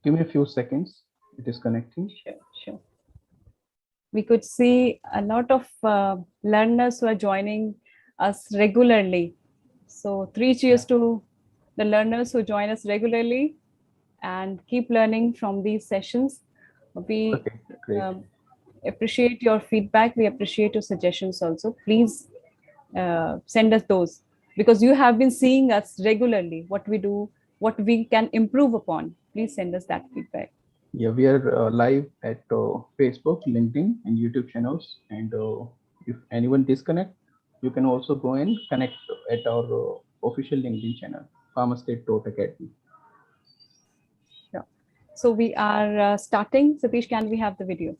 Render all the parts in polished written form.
Give me a few seconds. It is connecting. Sure. We could see a lot of learners who are joining us regularly. So 3 cheers to the learners who join us regularly and keep learning from these sessions. We Okay, great. appreciate your feedback. We appreciate your suggestions also. Please send us those, because you have been seeing us regularly, what we do, what we can improve upon. Please send us that feedback. Yeah, we are live at Facebook, LinkedIn, and YouTube channels. And if anyone disconnect, you can also go and connect at our official LinkedIn channel, PharmaState.academy. Sure. So we are starting. Satish, can we have the video?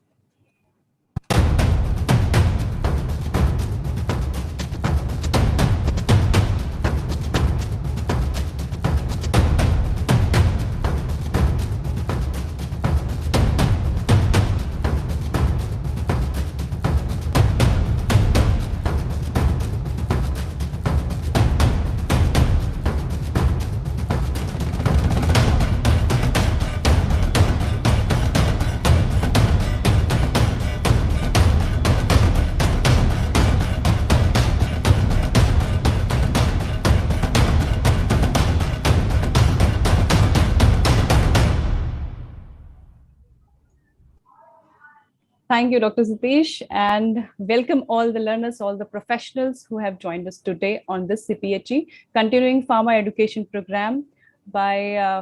Thank you, Dr. Satish, and welcome all the learners, all the professionals who have joined us today on this CPHE, continuing pharma education program by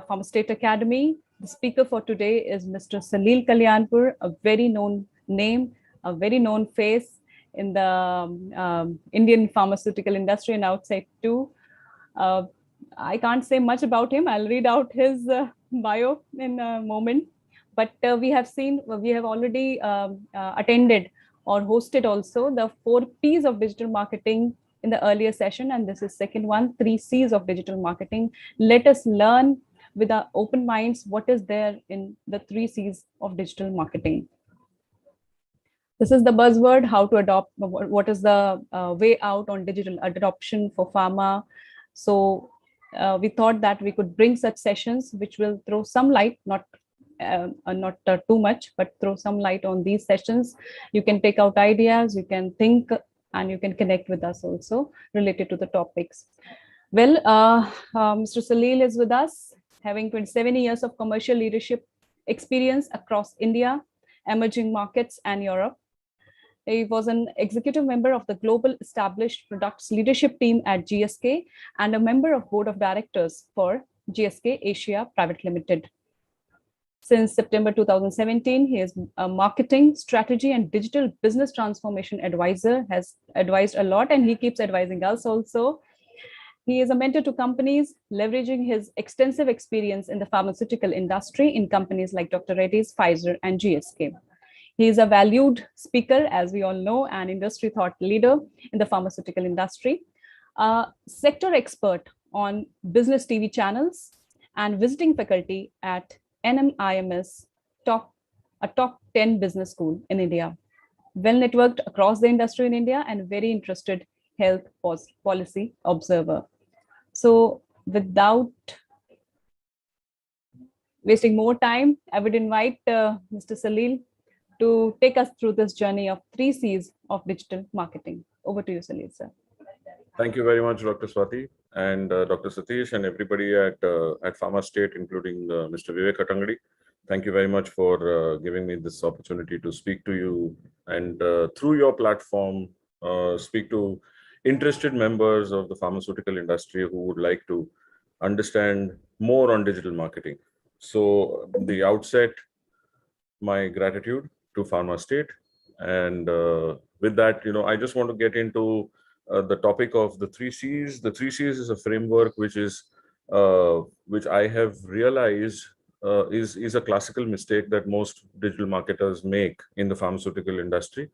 PharmaState Academy. The speaker for today is Mr. Salil Kallianpur, a very known name, a very known face in the Indian pharmaceutical industry and outside too. I can't say much about him. I'll read out his bio in a moment. But we have already attended or hosted also the 4 P's of digital marketing in the earlier session. And this is second one, 3 C's of digital marketing. Let us learn with our open minds what is there in the 3 C's of digital marketing. This is the buzzword, how to adopt, what is the way out on digital adoption for pharma. So we thought that we could bring such sessions which will throw some light, not too much, but throw some light on these sessions. You can take out ideas, you can think, and you can connect with us also related to the topics. Well, Mr. Salil is with us, having 27 years of commercial leadership experience across India, emerging markets, and Europe. He was an executive member of the Global Established Products Leadership Team at GSK and a member of Board of Directors for GSK Asia Private Limited. Since September 2017, he is a marketing, strategy, and digital business transformation advisor, has advised a lot, and he keeps advising us also. He is a mentor to companies, leveraging his extensive experience in the pharmaceutical industry in companies like Dr. Reddy's, Pfizer, and GSK. He is a valued speaker, as we all know, and industry thought leader in the pharmaceutical industry, a sector expert on business TV channels, and visiting faculty at NMIMS, a top 10 business school in India. Well networked across the industry in India and very interested health policy observer. So without wasting more time, I would invite Mr. Salil to take us through this journey of 3 C's of digital marketing. Over to you, Salil, sir. Thank you very much, Dr. Swati and Dr. Satish and everybody at PharmaState, including Mr. Vivek Atangadi. Thank you very much for giving me this opportunity to speak to you and through your platform, speak to interested members of the pharmaceutical industry who would like to understand more on digital marketing. So the outset, my gratitude to PharmaState. And with that, I just want to get into the topic of the 3 C's. The 3 C's is a framework which I have realized is a classical mistake that most digital marketers make in the pharmaceutical industry.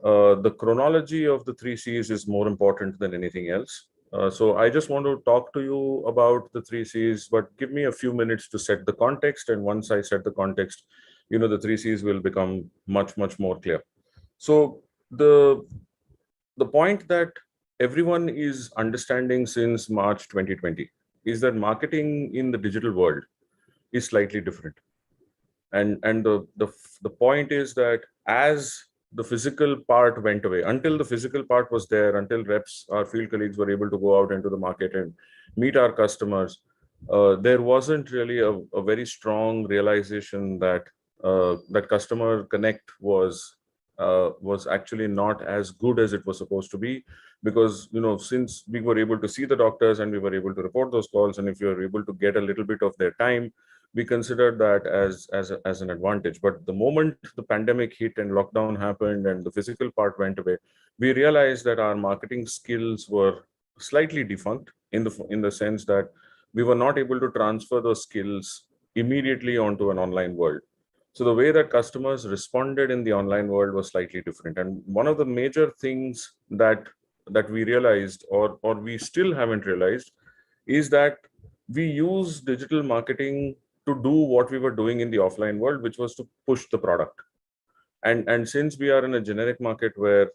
The chronology of the 3 C's is more important than anything else. So I just want to talk to you about the 3 C's, but give me a few minutes to set the context. And once I set the context, the 3 C's will become much, much more clear. So the point that everyone is understanding since March 2020 is that marketing in the digital world is slightly different. And the point is that as the physical part went away, until the physical part was there, until reps, our field colleagues were able to go out into the market and meet our customers, there wasn't really a very strong realization that that customer connect was actually not as good as it was supposed to be, because since we were able to see the doctors and we were able to report those calls, and if you are able to get a little bit of their time, we considered that as an advantage. But the moment the pandemic hit and lockdown happened and the physical part went away, we realized that our marketing skills were slightly defunct in the sense that we were not able to transfer those skills immediately onto an online world. So the way that customers responded in the online world was slightly different. And one of the major things that we realized, or we still haven't realized, is that we use digital marketing to do what we were doing in the offline world, which was to push the product. And since we are in a generic market where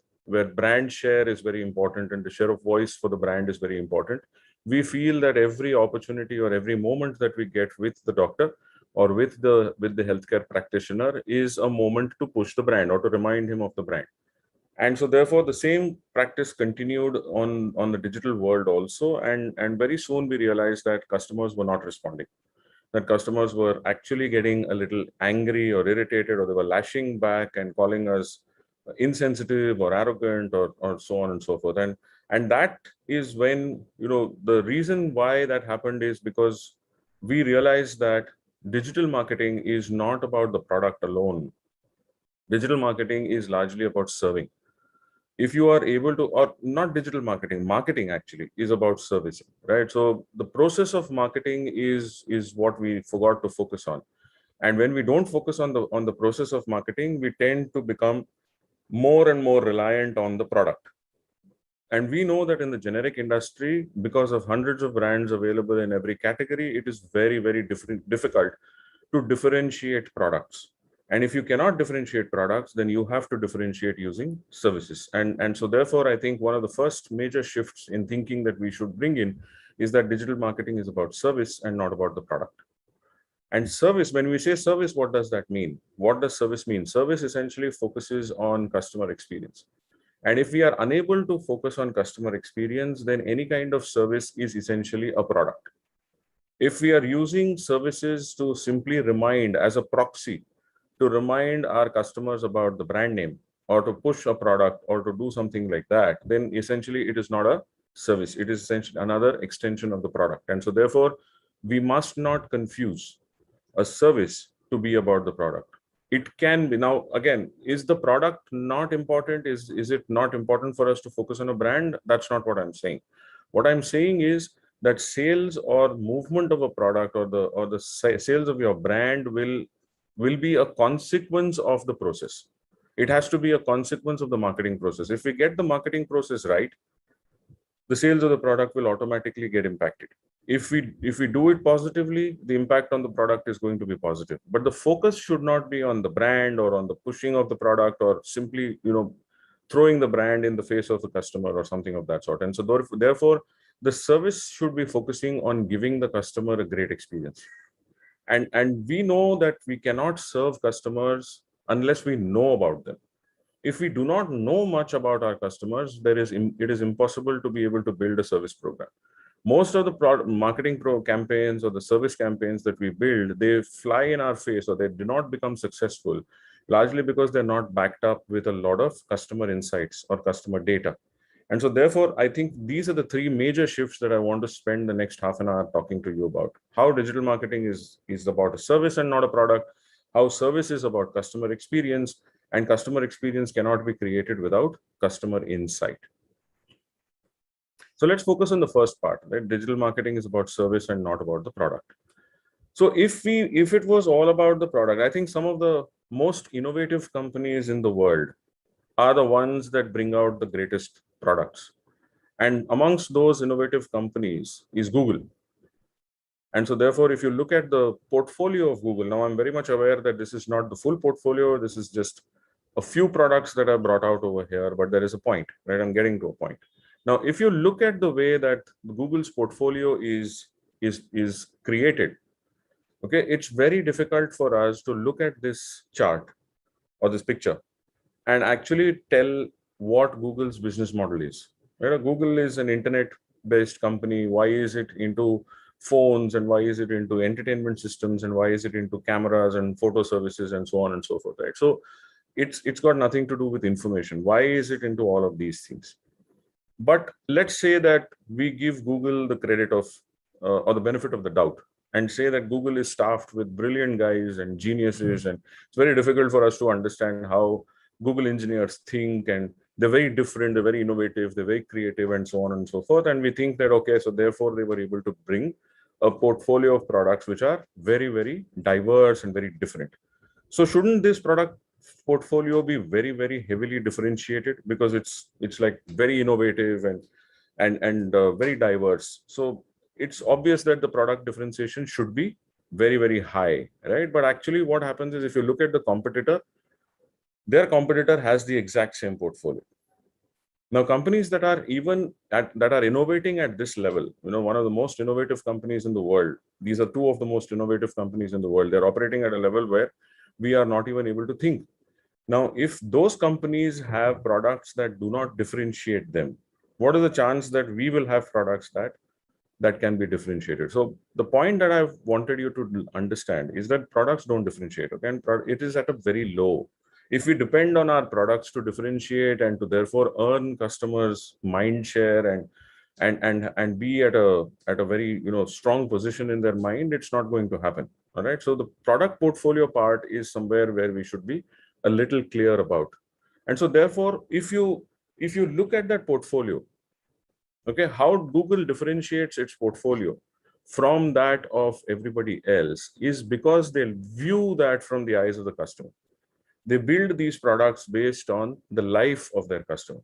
brand share is very important and the share of voice for the brand is very important, we feel that every opportunity or every moment that we get with the doctor or with the healthcare practitioner is a moment to push the brand or to remind him of the brand. And so therefore the same practice continued on the digital world also, and very soon we realized that customers were not responding, that customers were actually getting a little angry or irritated, or they were lashing back and calling us insensitive or arrogant or so on and so forth. And that is when, the reason why that happened is because we realized that digital marketing is not about the product alone. Digital marketing is largely about serving. If you are able to, or not digital marketing actually is about servicing, right? So the process of marketing is what we forgot to focus on. And when we don't focus on the process of marketing, we tend to become more and more reliant on the product. And we know that in the generic industry, because of hundreds of brands available in every category, it is very, very difficult to differentiate products. And if you cannot differentiate products, then you have to differentiate using services. And so therefore, I think one of the first major shifts in thinking that we should bring in is that digital marketing is about service and not about the product. And service, when we say service, what does that mean? What does service mean? Service essentially focuses on customer experience. And if we are unable to focus on customer experience, then any kind of service is essentially a product. If we are using services to simply remind, as a proxy, to remind our customers about the brand name or to push a product or to do something like that, then essentially it is not a service. It is essentially another extension of the product. And so therefore, we must not confuse a service to be about the product. It can be. Now, again, is the product not important? Is it not important for us to focus on a brand? That's not what I'm saying. What I'm saying is that sales or movement of a product or the sales of your brand will be a consequence of the process. It has to be a consequence of the marketing process. If we get the marketing process right, the sales of the product will automatically get impacted. If we do it positively, the impact on the product is going to be positive. But the focus should not be on the brand or on the pushing of the product or simply, throwing the brand in the face of the customer or something of that sort. And so therefore, the service should be focusing on giving the customer a great experience. And we know that we cannot serve customers unless we know about them. If we do not know much about our customers, it is impossible to be able to build a service program. Most of the marketing campaigns or the service campaigns that we build, they fly in our face or they do not become successful, largely because they're not backed up with a lot of customer insights or customer data. And so therefore, I think these are the three major shifts that I want to spend the next half an hour talking to you about. How digital marketing is about a service and not a product, how service is about customer experience, and customer experience cannot be created without customer insight. So let's focus on the first part, right? Digital marketing is about service and not about the product. So if it was all about the product, I think some of the most innovative companies in the world are the ones that bring out the greatest products. And amongst those innovative companies is Google. And so therefore, if you look at the portfolio of Google, now I'm very much aware that this is not the full portfolio. This is just a few products that are brought out over here, but there is a point, right? I'm getting to a point. Now, if you look at the way that Google's portfolio is created, Okay, it's very difficult for us to look at this chart or this picture and actually tell what Google's business model is. Google is an internet-based company. Why is it into phones, and why is it into entertainment systems, and why is it into cameras and photo services and so on and so forth, right? So it's got nothing to do with information. Why is it into all of these things? But let's say that we give Google the credit of or the benefit of the doubt and say that Google is staffed with brilliant guys and geniuses, and it's very difficult for us to understand how Google engineers think, and they're very different, they're very innovative, they're very creative, and so on and so forth. And we think that, okay, so therefore they were able to bring a portfolio of products which are very, very diverse and very different. So shouldn't this product portfolio be very, very heavily differentiated, because it's like very innovative and very diverse? So it's obvious that the product differentiation should be very, very high, right? But actually what happens is, if you look at the competitor, their competitor has the exact same portfolio. Now, companies that are that are innovating at this level, one of the most innovative companies in the world, these are two of the most innovative companies in the world. They're operating at a level where we are not even able to think. Now, if those companies have products that do not differentiate them, what is the chance that we will have products that can be differentiated? So the point that I've wanted you to understand is that products don't differentiate, okay? And it is at a very low. If we depend on our products to differentiate and to therefore earn customers' mind share and be at a very strong position in their mind, it's not going to happen. All right. So the product portfolio part is somewhere where we should be a little clear about. And so therefore, if you look at that portfolio, okay, how Google differentiates its portfolio from that of everybody else is because they'll view that from the eyes of the customer. They build these products based on the life of their customer,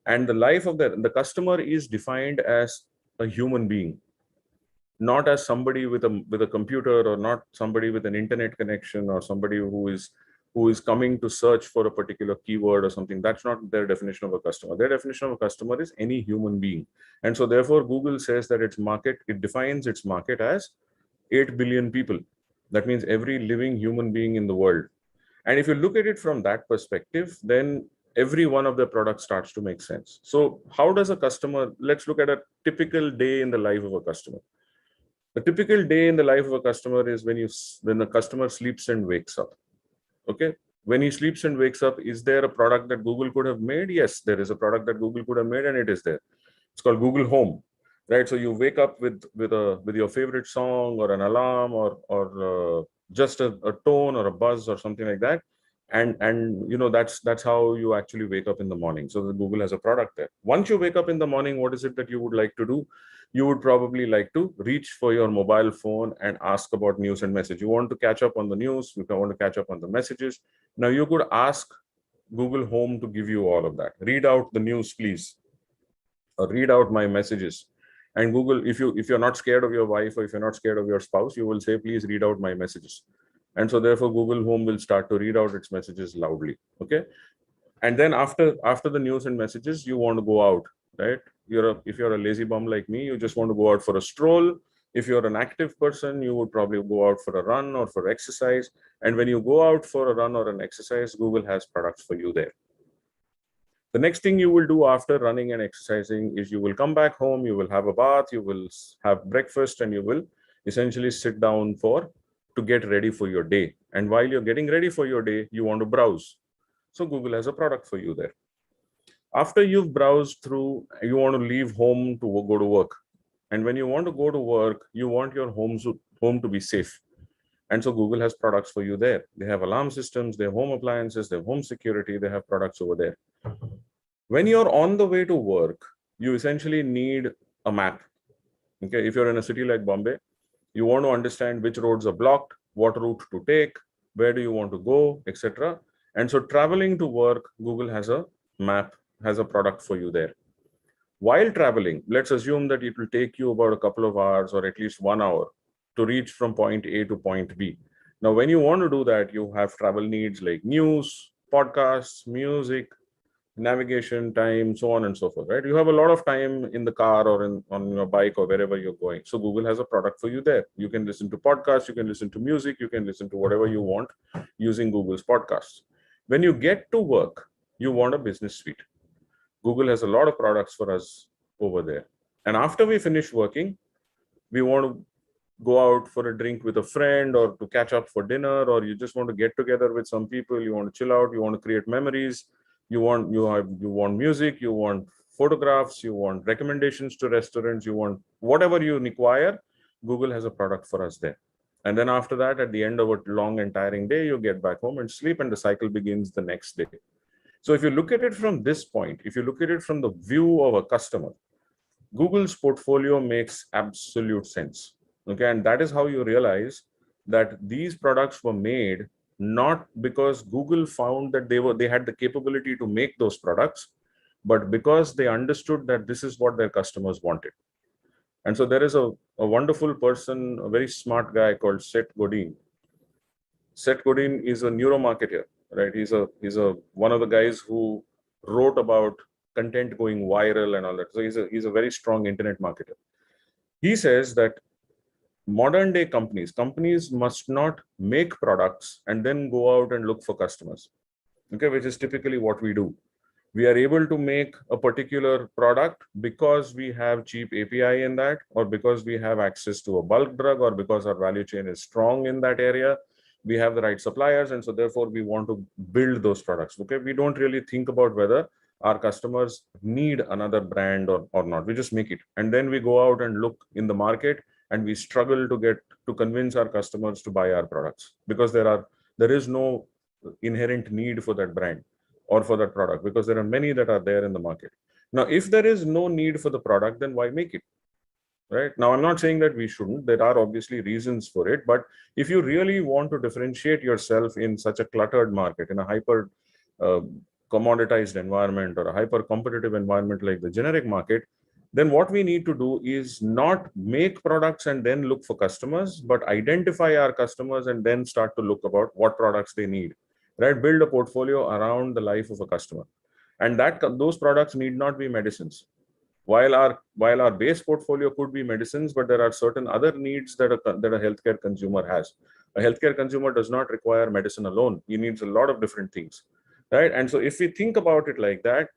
and the life of the customer is defined as a human being, not as somebody with a computer, or not somebody with an internet connection, or somebody who is coming to search for a particular keyword or something. That's not their definition of a customer. Their definition of a customer is any human being. And so therefore Google says that it defines its market as 8 billion people. That means every living human being in the world. And if you look at it from that perspective, then every one of the products starts to make sense. So how does a customer, let's look at a typical day in the life of a customer. The typical day in the life of a customer is when the customer sleeps and wakes up. Okay. When he sleeps and wakes up, is there a product that Google could have made? Yes, there is a product that Google could have made, and it is there. It's called Google Home, right? So you wake up with your favorite song, or an alarm, or just a tone or a buzz or something like that, and that's how you actually wake up in the morning. So Google has a product there. Once you wake up in the morning, what is it that you would like to do? You would probably like to reach for your mobile phone and ask about news and message. You want to catch up on the news, you want to catch up on the messages. Now you could ask Google Home to give you all of that. Read out the news, please, or read out my messages. And Google, if you're not scared of your wife, or if you're not scared of your spouse, you will say, please read out my messages. And so therefore Google Home will start to read out its messages loudly. Okay. And then after the news and messages, you want to go out, right? If you're a lazy bum like me, you just want to go out for a stroll. If you're an active person, you would probably go out for a run or for exercise. And when you go out for a run or an exercise, Google has products for you there. The next thing you will do after running and exercising is you will come back home, you will have a bath, you will have breakfast, and you will essentially sit down to get ready for your day. And while you're getting ready for your day, you want to browse. So Google has a product for you there. After you've browsed through, you want to leave home to go to work. And when you want to go to work, you want your home to be safe. And so Google has products for you there. They have alarm systems, they have home appliances, they have home security, they have products over there. When you're on the way to work, you essentially need a map. Okay, if you're in a city like Bombay, you want to understand which roads are blocked, what route to take, where do you want to go, etc. And so traveling to work, Google has a map, has a product for you there. While traveling, let's assume that it will take you about a couple of hours or at least 1 hour to reach from point A to point B. Now, when you want to do that, you have travel needs like news, podcasts, music, navigation time, so on and so forth, right? You have a lot of time in the car or on your bike or wherever you're going. So Google has a product for you there. You can listen to podcasts, you can listen to music, you can listen to whatever you want using Google's podcasts. When you get to work, you want a business suite. Google has a lot of products for us over there. And after we finish working, we want to go out for a drink with a friend or to catch up for dinner, or you just want to get together with some people, you want to chill out, you want to create memories, you want music, you want photographs, you want recommendations to restaurants, you want whatever you require. Google has a product for us there. And then after that, at the end of a long and tiring day, you get back home and sleep, and the cycle begins the next day. So if you look at it from this point, if you look at it from the view of a customer, Google's portfolio makes absolute sense. Okay, and that is how you realize that these products were made not because Google found that they had the capability to make those products, but because they understood that this is what their customers wanted. And so there is a wonderful person, a very smart guy called Seth Godin. Seth Godin is a neuromarketer, right? He's one of the guys who wrote about content going viral and all that. So he's a very strong internet marketer. He says that modern day companies must not make products and then go out and look for customers, okay, which is typically what we do. We are able to make a particular product because we have cheap API in that, or because we have access to a bulk drug, or because our value chain is strong in that area. We have the right suppliers, and so therefore we want to build those products. Okay, we don't really think about whether our customers need another brand or not. We just make it, and then we go out and look in the market, and we struggle to convince our customers to buy our products because there is no inherent need for that brand or for that product, because there are many that are there in the market. Now, if there is no need for the product, then why make it? Right now, I'm not saying that we shouldn't. There are obviously reasons for it, but if you really want to differentiate yourself in such a cluttered market, in a hyper commoditized environment or a hyper competitive environment like the generic market, then what we need to do is not make products and then look for customers, but identify our customers and then start to look about what products they need, right? Build a portfolio around the life of a customer. And those products need not be medicines. While our base portfolio could be medicines, but there are certain other needs that a healthcare consumer has. A healthcare consumer does not require medicine alone. He needs a lot of different things, right? And so if we think about it like that,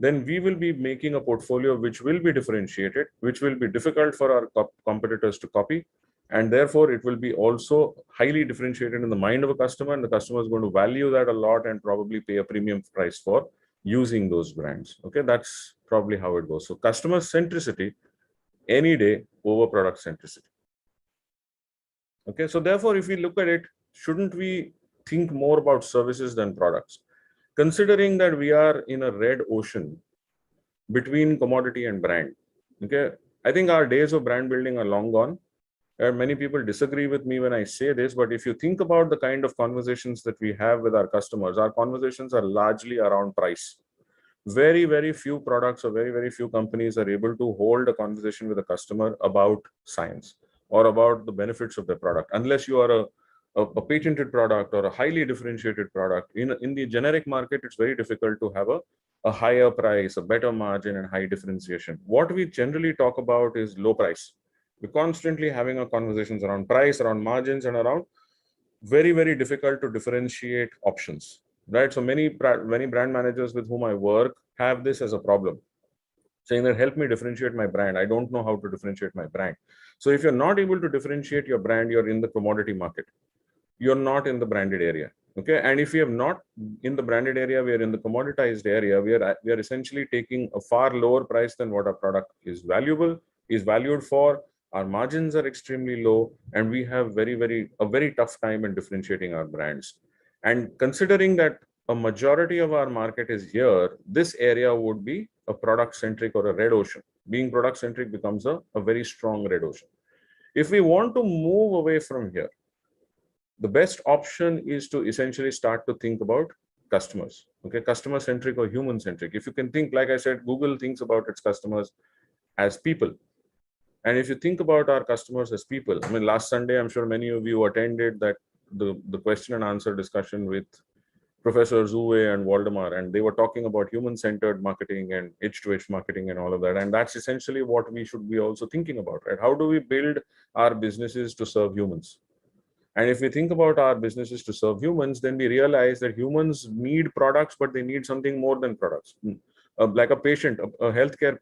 then we will be making a portfolio which will be differentiated, which will be difficult for our competitors to copy. And therefore, it will be also highly differentiated in the mind of a customer, and the customer is going to value that a lot and probably pay a premium price for using those brands. Okay, that's probably how it goes. So customer centricity any day over product centricity. Okay, so therefore, if we look at it, shouldn't we think more about services than products? Considering that we are in a red ocean between commodity and brand, okay, I think our days of brand building are long gone. Many people disagree with me when I say this, but if you think about the kind of conversations that we have with our customers, our conversations are largely around price. Very, very few products or very, very few companies are able to hold a conversation with a customer about science or about the benefits of the product, unless you are a patented product or a highly differentiated product. In the generic market, it's very difficult to have a higher price, a better margin, and high differentiation. What we generally talk about is low price. We're constantly having conversations around price, around margins, and around very, very difficult to differentiate options, right? So many brand managers with whom I work have this as a problem, saying that help me differentiate my brand. I don't know how to differentiate my brand. So if you're not able to differentiate your brand, you're in the commodity market. You're not in the branded area. Okay. And if we are not in the branded area, we are in the commoditized area. We are essentially taking a far lower price than what our product is valued for. Our margins are extremely low, and we have a very tough time in differentiating our brands. And considering that a majority of our market is here, this area would be a product centric or a red ocean. Being product centric becomes a very strong red ocean. If we want to move away from here, the best option is to essentially start to think about customers. Okay, customer centric or human centric. If you can think, like I said, Google thinks about its customers as people. And if you think about our customers as people, I mean, last Sunday, I'm sure many of you attended the question and answer discussion with Professor Zouwe and Waldemar, and they were talking about human-centered marketing and edge-to-edge marketing and all of that. And that's essentially what we should be also thinking about, right? How do we build our businesses to serve humans? And if we think about our businesses to serve humans, then we realize that humans need products, but they need something more than products. Like a patient, a healthcare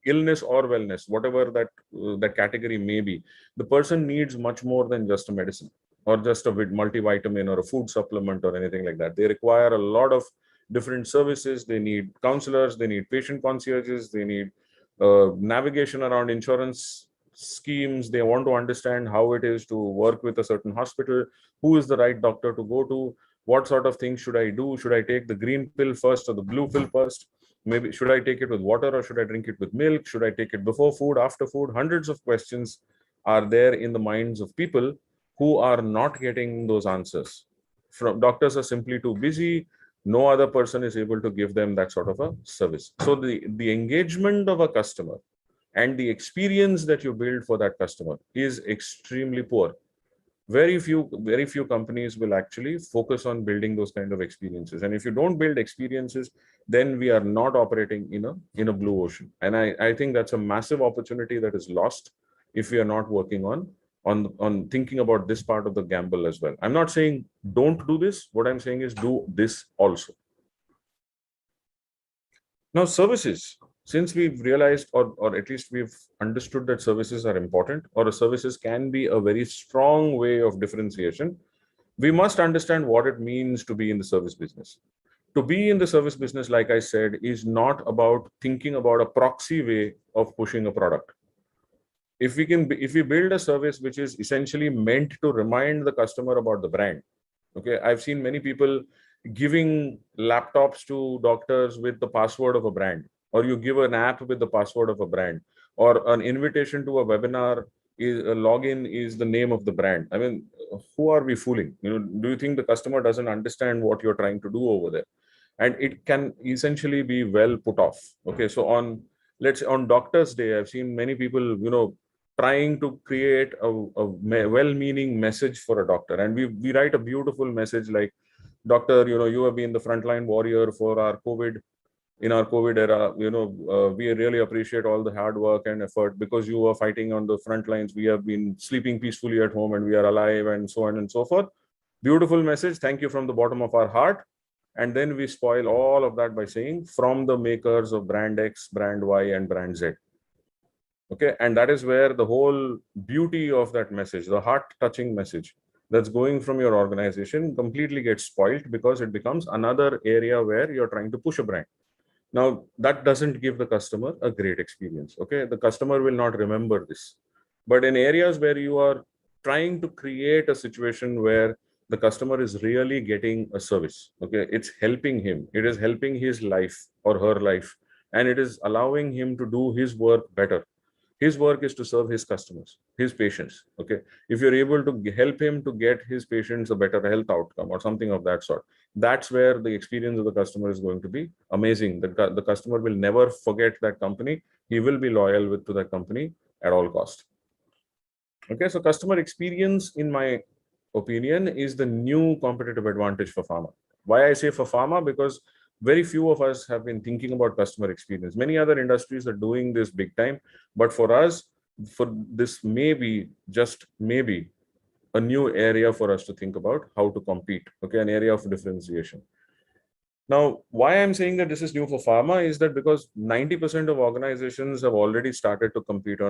illness or wellness, whatever that category may be, the person needs much more than just a medicine or just a multivitamin or a food supplement or anything like that. They require a lot of different services. They need counselors, they need patient concierges, they need navigation around insurance schemes. They want to understand how it is to work with a certain hospital, who is the right doctor to go to, what sort of things should I do, should I take the green pill first or the blue pill first, maybe should I take it with water or should I drink it with milk, should I take it before food, after food? Hundreds of questions are there in the minds of people who are not getting those answers. From doctors are simply too busy. No other person is able to give them that sort of a service. So the engagement of a customer and the experience that you build for that customer is extremely poor. Very few companies will actually focus on building those kind of experiences. And if you don't build experiences, then we are not operating in a blue ocean. And I think that's a massive opportunity that is lost if we are not working on thinking about this part of the gamble as well. I'm not saying don't do this. What I'm saying is do this also. Now, services, since we've realized, or at least we've understood that services are important, or services can be a very strong way of differentiation, we must understand what it means to be in the service business. To be in the service business, like I said, is not about thinking about a proxy way of pushing a product. If we build a service which is essentially meant to remind the customer about the brand, okay, I've seen many people giving laptops to doctors with the password of a brand, or you give an app with the password of a brand, or an invitation to a webinar is a login is the name of the brand. I mean, who are we fooling? Do you think the customer doesn't understand what you're trying to do over there? And it can essentially be well put off. Okay, so let's say on Doctor's Day, I've seen many people, trying to create a well-meaning message for a doctor, and we write a beautiful message like, doctor, you have been the frontline warrior for our COVID, in our COVID era. We really appreciate all the hard work and effort. Because you are fighting on the front lines, we have been sleeping peacefully at home and we are alive, and so on and so forth. Beautiful message. Thank you from the bottom of our heart. And then we spoil all of that by saying, from the makers of brand X, brand Y, and brand Z. Okay, and that is where the whole beauty of that message, the heart-touching message that's going from your organization, completely gets spoiled, because it becomes another area where you're trying to push a brand. Now, that doesn't give the customer a great experience. Okay, the customer will not remember this. But in areas where you are trying to create a situation where the customer is really getting a service, okay, it's helping him, it is helping his life or her life, and it is allowing him to do his work better. His work is to serve his customers, his patients. Okay, if you're able to help him to get his patients a better health outcome or something of that sort, that's where the experience of the customer is going to be amazing. The customer will never forget that company. He will be loyal to that company at all cost. Okay, so customer experience, in my opinion, is the new competitive advantage for pharma. Why I say for pharma? Because very few of us have been thinking about customer experience. Many other industries are doing this big time, but for us, this may be, just maybe, a new area for us to think about how to compete. Okay, an area of differentiation. Now, why I'm saying that this is new for pharma is that because 90% of organizations have already started to compete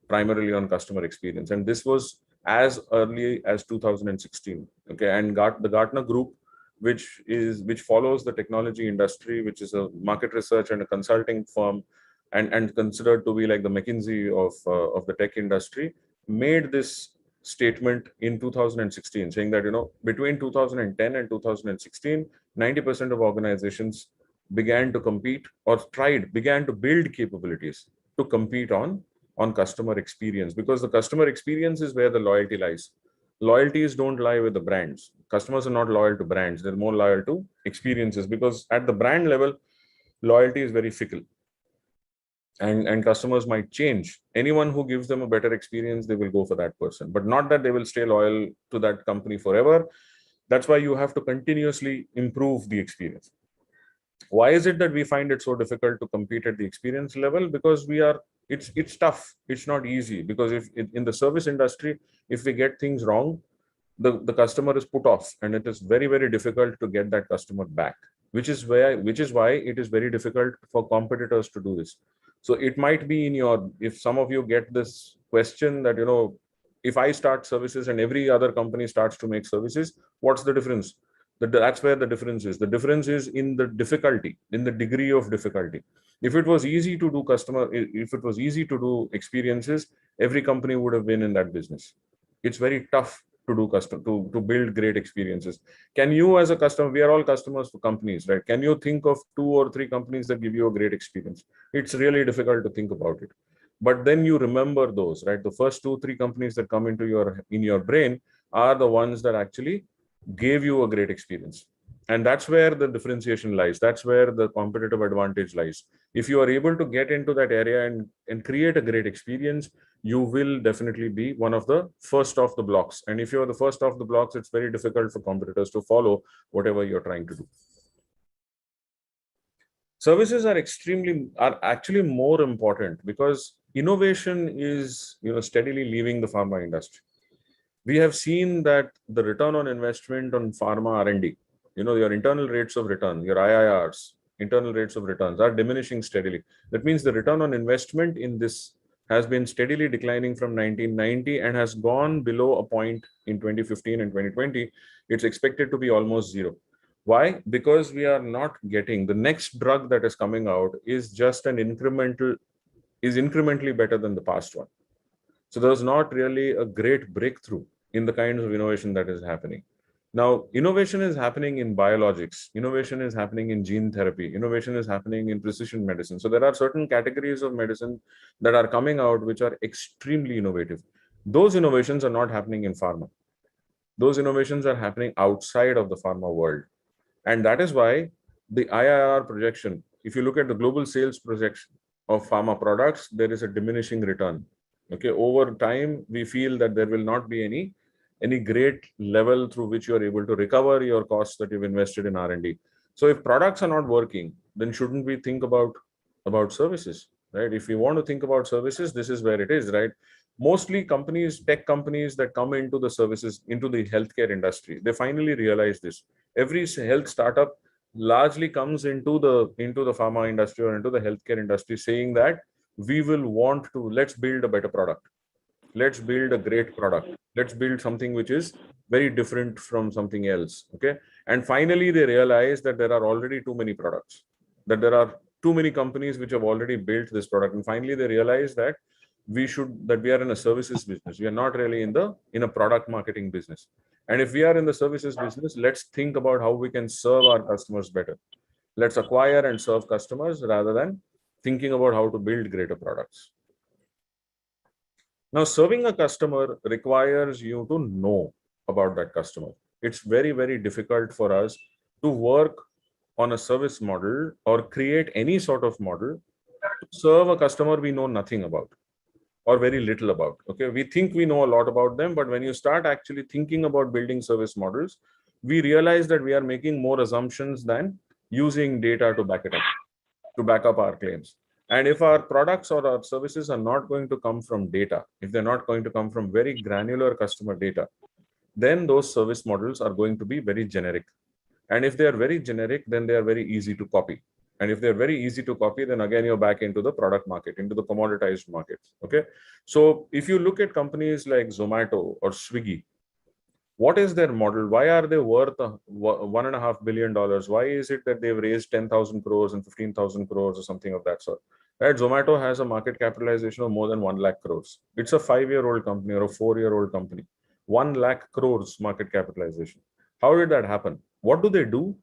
primarily on customer experience, and this was as early as 2016. Okay, and the Gartner Group, which follows the technology industry, which is a market research and a consulting firm, and considered to be like the McKinsey of the tech industry, made this statement in 2016, saying that between 2010 and 2016, 90% of organizations began to compete or began to build capabilities to compete on customer experience, because the customer experience is where the loyalty lies. Loyalties don't lie with the brands. Customers are not loyal to brands. They're more loyal to experiences, because at the brand level, loyalty is very fickle. And customers might change. Anyone who gives them a better experience, they will go for that person, but not that they will stay loyal to that company forever. That's why you have to continuously improve the experience. Why is it that we find it so difficult to compete at the experience level? Because it's tough. It's not easy, because if in the service industry, if we get things wrong, the customer is put off, and it is very, very difficult to get that customer back, which is why it is very difficult for competitors to do this. So it might be if some of you get this question that, if I start services and every other company starts to make services, what's the difference? That's where the difference is. The difference is in the difficulty, in the degree of difficulty. If it was easy to do if it was easy to do experiences, every company would have been in that business. It's very tough to do to build great experiences. Can you, as a customer, we are all customers for companies, right? Can you think of 2 or 3 companies that give you a great experience? It's really difficult to think about it. But then you remember those, right? The first 2, 3 companies that come into your brain are the ones that actually gave you a great experience. And that's where the differentiation lies. That's where the competitive advantage lies. If you are able to get into that area and create a great experience, you will definitely be one of the first off the blocks. And if you're the first off the blocks, it's very difficult for competitors to follow whatever you're trying to do. Services are actually more important, because innovation is, steadily leaving the pharma industry. We have seen that the return on investment on pharma R&D, your internal rates of return, your IIRs, internal rates of returns, are diminishing steadily. That means the return on investment in this has been steadily declining from 1990 and has gone below a point in 2015 and 2020. It's expected to be almost zero. Why? Because we are not getting the next drug that is coming out is just incrementally better than the past one. So there's not really a great breakthrough in the kinds of innovation that is happening. Now, innovation is happening in biologics. Innovation is happening in gene therapy. Innovation is happening in precision medicine. So there are certain categories of medicine that are coming out which are extremely innovative. Those innovations are not happening in pharma. Those innovations are happening outside of the pharma world. And that is why the IIR projection, if you look at the global sales projection of pharma products, there is a diminishing return. Okay, over time, we feel that there will not be any great level through which you are able to recover your costs that you've invested in R&D. So if products are not working, then shouldn't we think about services, right? If we want to think about services, this is where it is, right? Mostly tech companies that come into the services, into the healthcare industry, they finally realize this. Every health startup largely comes into the pharma industry or into the healthcare industry saying that let's build a better product. Let's build a great product. Let's build something which is very different from something else. Okay. And finally, they realize that there are already too many products, that there are too many companies which have already built this product. And finally, they realize that we are in a services business. We are not really in a product marketing business. And if we are in the services business, let's think about how we can serve our customers better. Let's acquire and serve customers rather than thinking about how to build greater products. Now, serving a customer requires you to know about that customer. It's very, very difficult for us to work on a service model or create any sort of model to serve a customer we know nothing about or very little about. Okay, we think we know a lot about them, but when you start actually thinking about building service models, we realize that we are making more assumptions than using data to back it up, to back up our claims. And if our products or our services are not going to come from data, if they're not going to come from very granular customer data, then those service models are going to be very generic. And if they are very generic, then they are very easy to copy. And if they're very easy to copy, then again, you're back into the product market, into the commoditized markets. Okay. So if you look at companies like Zomato or Swiggy, what is their model? Why are they worth $1.5 billion? Why is it that they've raised 10,000 crores and 15,000 crores or something of that sort? Right? Zomato has a market capitalization of more than 1 lakh crores. It's a 5-year-old company or a 4-year-old company. 1 lakh crores market capitalization. How did that happen? What do?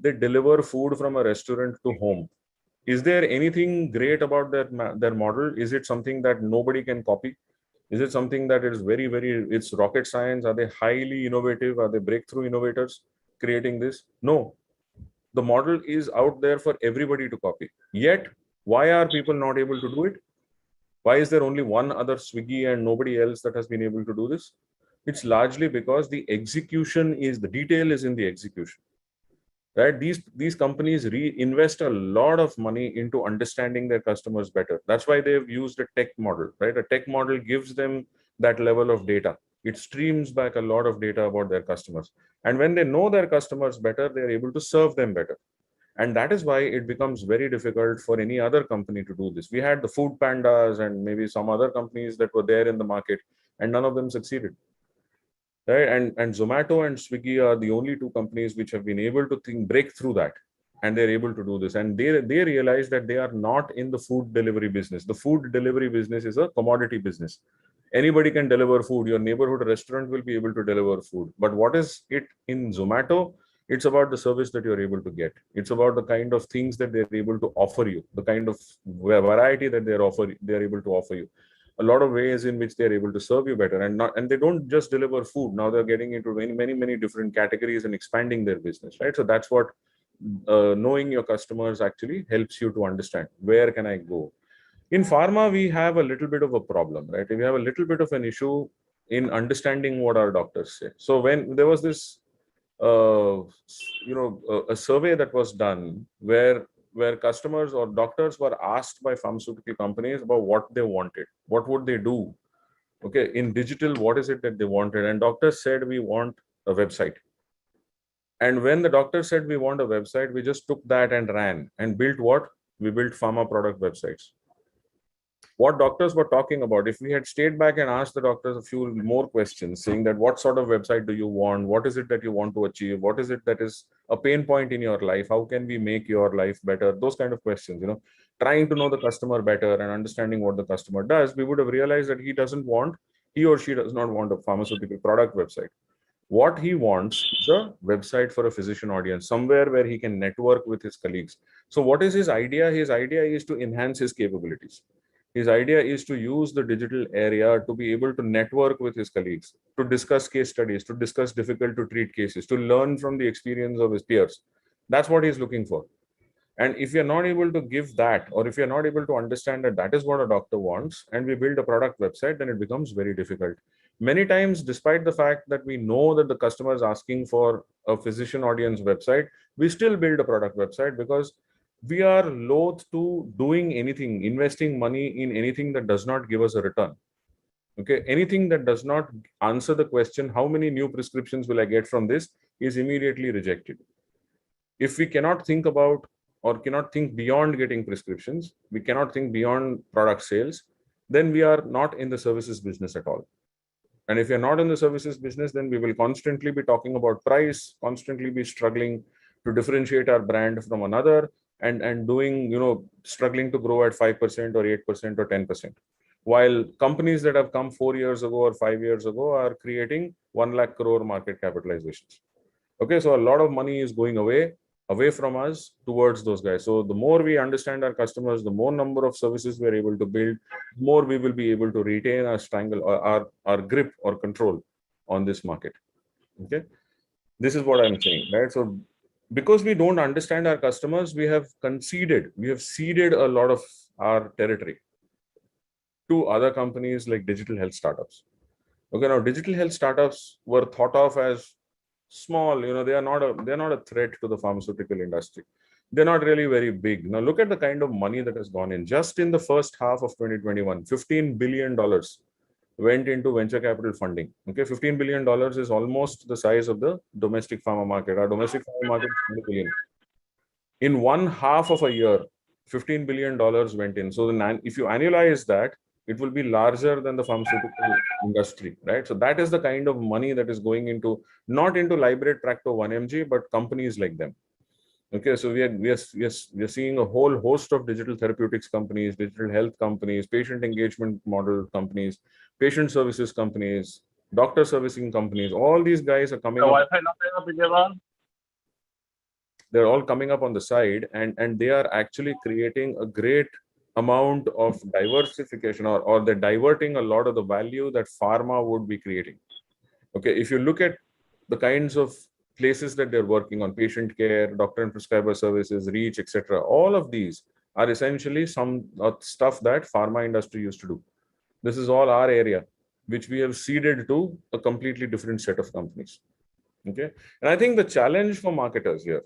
They deliver food from a restaurant to home. Is there anything great about their model? Is it something that nobody can copy? Is it something that is very, very, it's rocket science? Are they highly innovative? Are they breakthrough innovators creating this? No. The model is out there for everybody to copy. Yet, why are people not able to do it? Why is there only one other Swiggy and nobody else that has been able to do this? It's largely because the execution is, the detail is in the execution. Right? These companies invest a lot of money into understanding their customers better. That's why they've used a tech model, right? A tech model gives them that level of data. It streams back a lot of data about their customers. And when they know their customers better, they're able to serve them better. And that is why it becomes very difficult for any other company to do this. We had the food pandas and maybe some other companies that were there in the market, and none of them succeeded. Right? And Zomato and Swiggy are the only two companies which have been able to break through that, and they're able to do this. And they realize that they are not in the food delivery business. The food delivery business is a commodity business. Anybody can deliver food. Your neighborhood restaurant will be able to deliver food. But what is it in Zomato? It's about the service that you're able to get. It's about the kind of things that they're able to offer you, the kind of variety that they're able to offer you, a lot of ways in which they're able to serve you better. And they don't just deliver food. Now they're getting into many different categories and expanding their business, right? So that's what knowing your customers actually helps you to understand, where can I go. In pharma, we have a little bit of a problem, right? We have a little bit of an issue in understanding what our doctors say. So when there was this a survey that was done where customers or doctors were asked by pharmaceutical companies about what they wanted, what would they do, okay, in digital, what is it that they wanted. And doctors said, we want a website. And when the doctor said we want a website, we just took that and ran and built what? We built pharma product websites. What doctors were talking about, if we had stayed back and asked the doctors a few more questions, saying that what sort of website do you want? What is it that you want to achieve? What is it that is a pain point in your life? How can we make your life better? Those kind of questions, trying to know the customer better and understanding what the customer does, we would have realized that he or she does not want a pharmaceutical product website. What he wants is a website for a physician audience, somewhere where he can network with his colleagues. So what is his idea? His idea is to enhance his capabilities. His idea is to use the digital area to be able to network with his colleagues, to discuss case studies, to discuss difficult to treat cases, to learn from the experience of his peers. That's what he's looking for. And if you're not able to give that, or if you're not able to understand that that is what a doctor wants, and we build a product website, then it becomes very difficult. Many times, despite the fact that we know that the customer is asking for a physician audience website, we still build a product website because we are loath to doing anything, investing money in anything that does not give us a return. Okay, anything that does not answer the question, how many new prescriptions will I get from this, is immediately rejected. If we cannot think about or cannot think beyond getting prescriptions, we cannot think beyond product sales, then we are not in the services business at all. And if you're not in the services business, then we will constantly be talking about price, constantly be struggling to differentiate our brand from another, and doing, struggling to grow at 5% or 8% or 10%. While companies that have come 4 years ago or 5 years ago are creating 1 lakh crore market capitalizations. Okay, so a lot of money is going away from us towards those guys. So the more we understand our customers, the more number of services we're able to build, the more we will be able to retain our strangle or our grip or control on this market. Okay, this is what I'm saying, right? So because we don't understand our customers, we have ceded a lot of our territory to other companies like digital health startups. Okay, now digital health startups were thought of as small, they're not a threat to the pharmaceutical industry. They're not really very big. Now look at the kind of money that has gone in. Just in the first half of 2021, $15 billion went into venture capital funding. Okay, $15 billion is almost the size of the domestic pharma market. Our domestic pharma market is $20 billion. In 1/2 of a year, $15 billion went in. So if you annualize that, it will be larger than the pharmaceutical industry, right? So that is the kind of money that is going into, not into Liberate Tracto 1mg, but companies like them. Okay, so we are seeing a whole host of digital therapeutics companies, digital health companies, patient engagement model companies, patient services companies, doctor servicing companies. All these guys are coming up. They're all coming up on the side, and they are actually creating a great amount of diversification, or they're diverting a lot of the value that pharma would be creating. Okay, if you look at the kinds of places that they're working on, patient care, doctor and prescriber services, reach, etc., all of these are essentially some stuff that pharma industry used to do. This is all our area. which we have seeded to a completely different set of companies. Okay. And I think the challenge for marketers here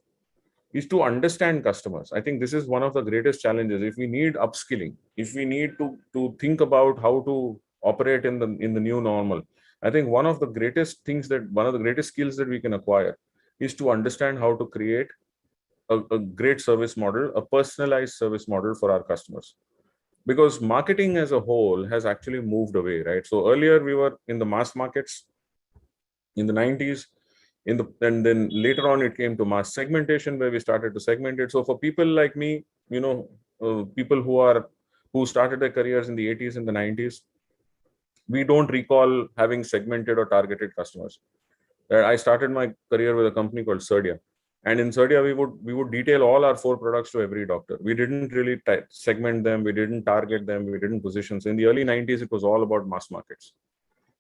is to understand customers. I think this is one of the greatest challenges. If we need upskilling, if we need to think about how to operate in the new normal, I think one of the greatest skills that we can acquire is to understand how to create a great service model, a personalized service model for our customers. Because marketing as a whole has actually moved away, right? So earlier we were in the mass markets in the 90s, and then later on it came to mass segmentation, where we started to segment it. So for people like me, people who started their careers in the 80s and the 90s, we don't recall having segmented or targeted customers. I started my career with a company called Serdia. And in Serdia, we would detail all our 4 products to every doctor. We didn't really segment them. We didn't target them. We didn't position. So in the early 90s, it was all about mass markets.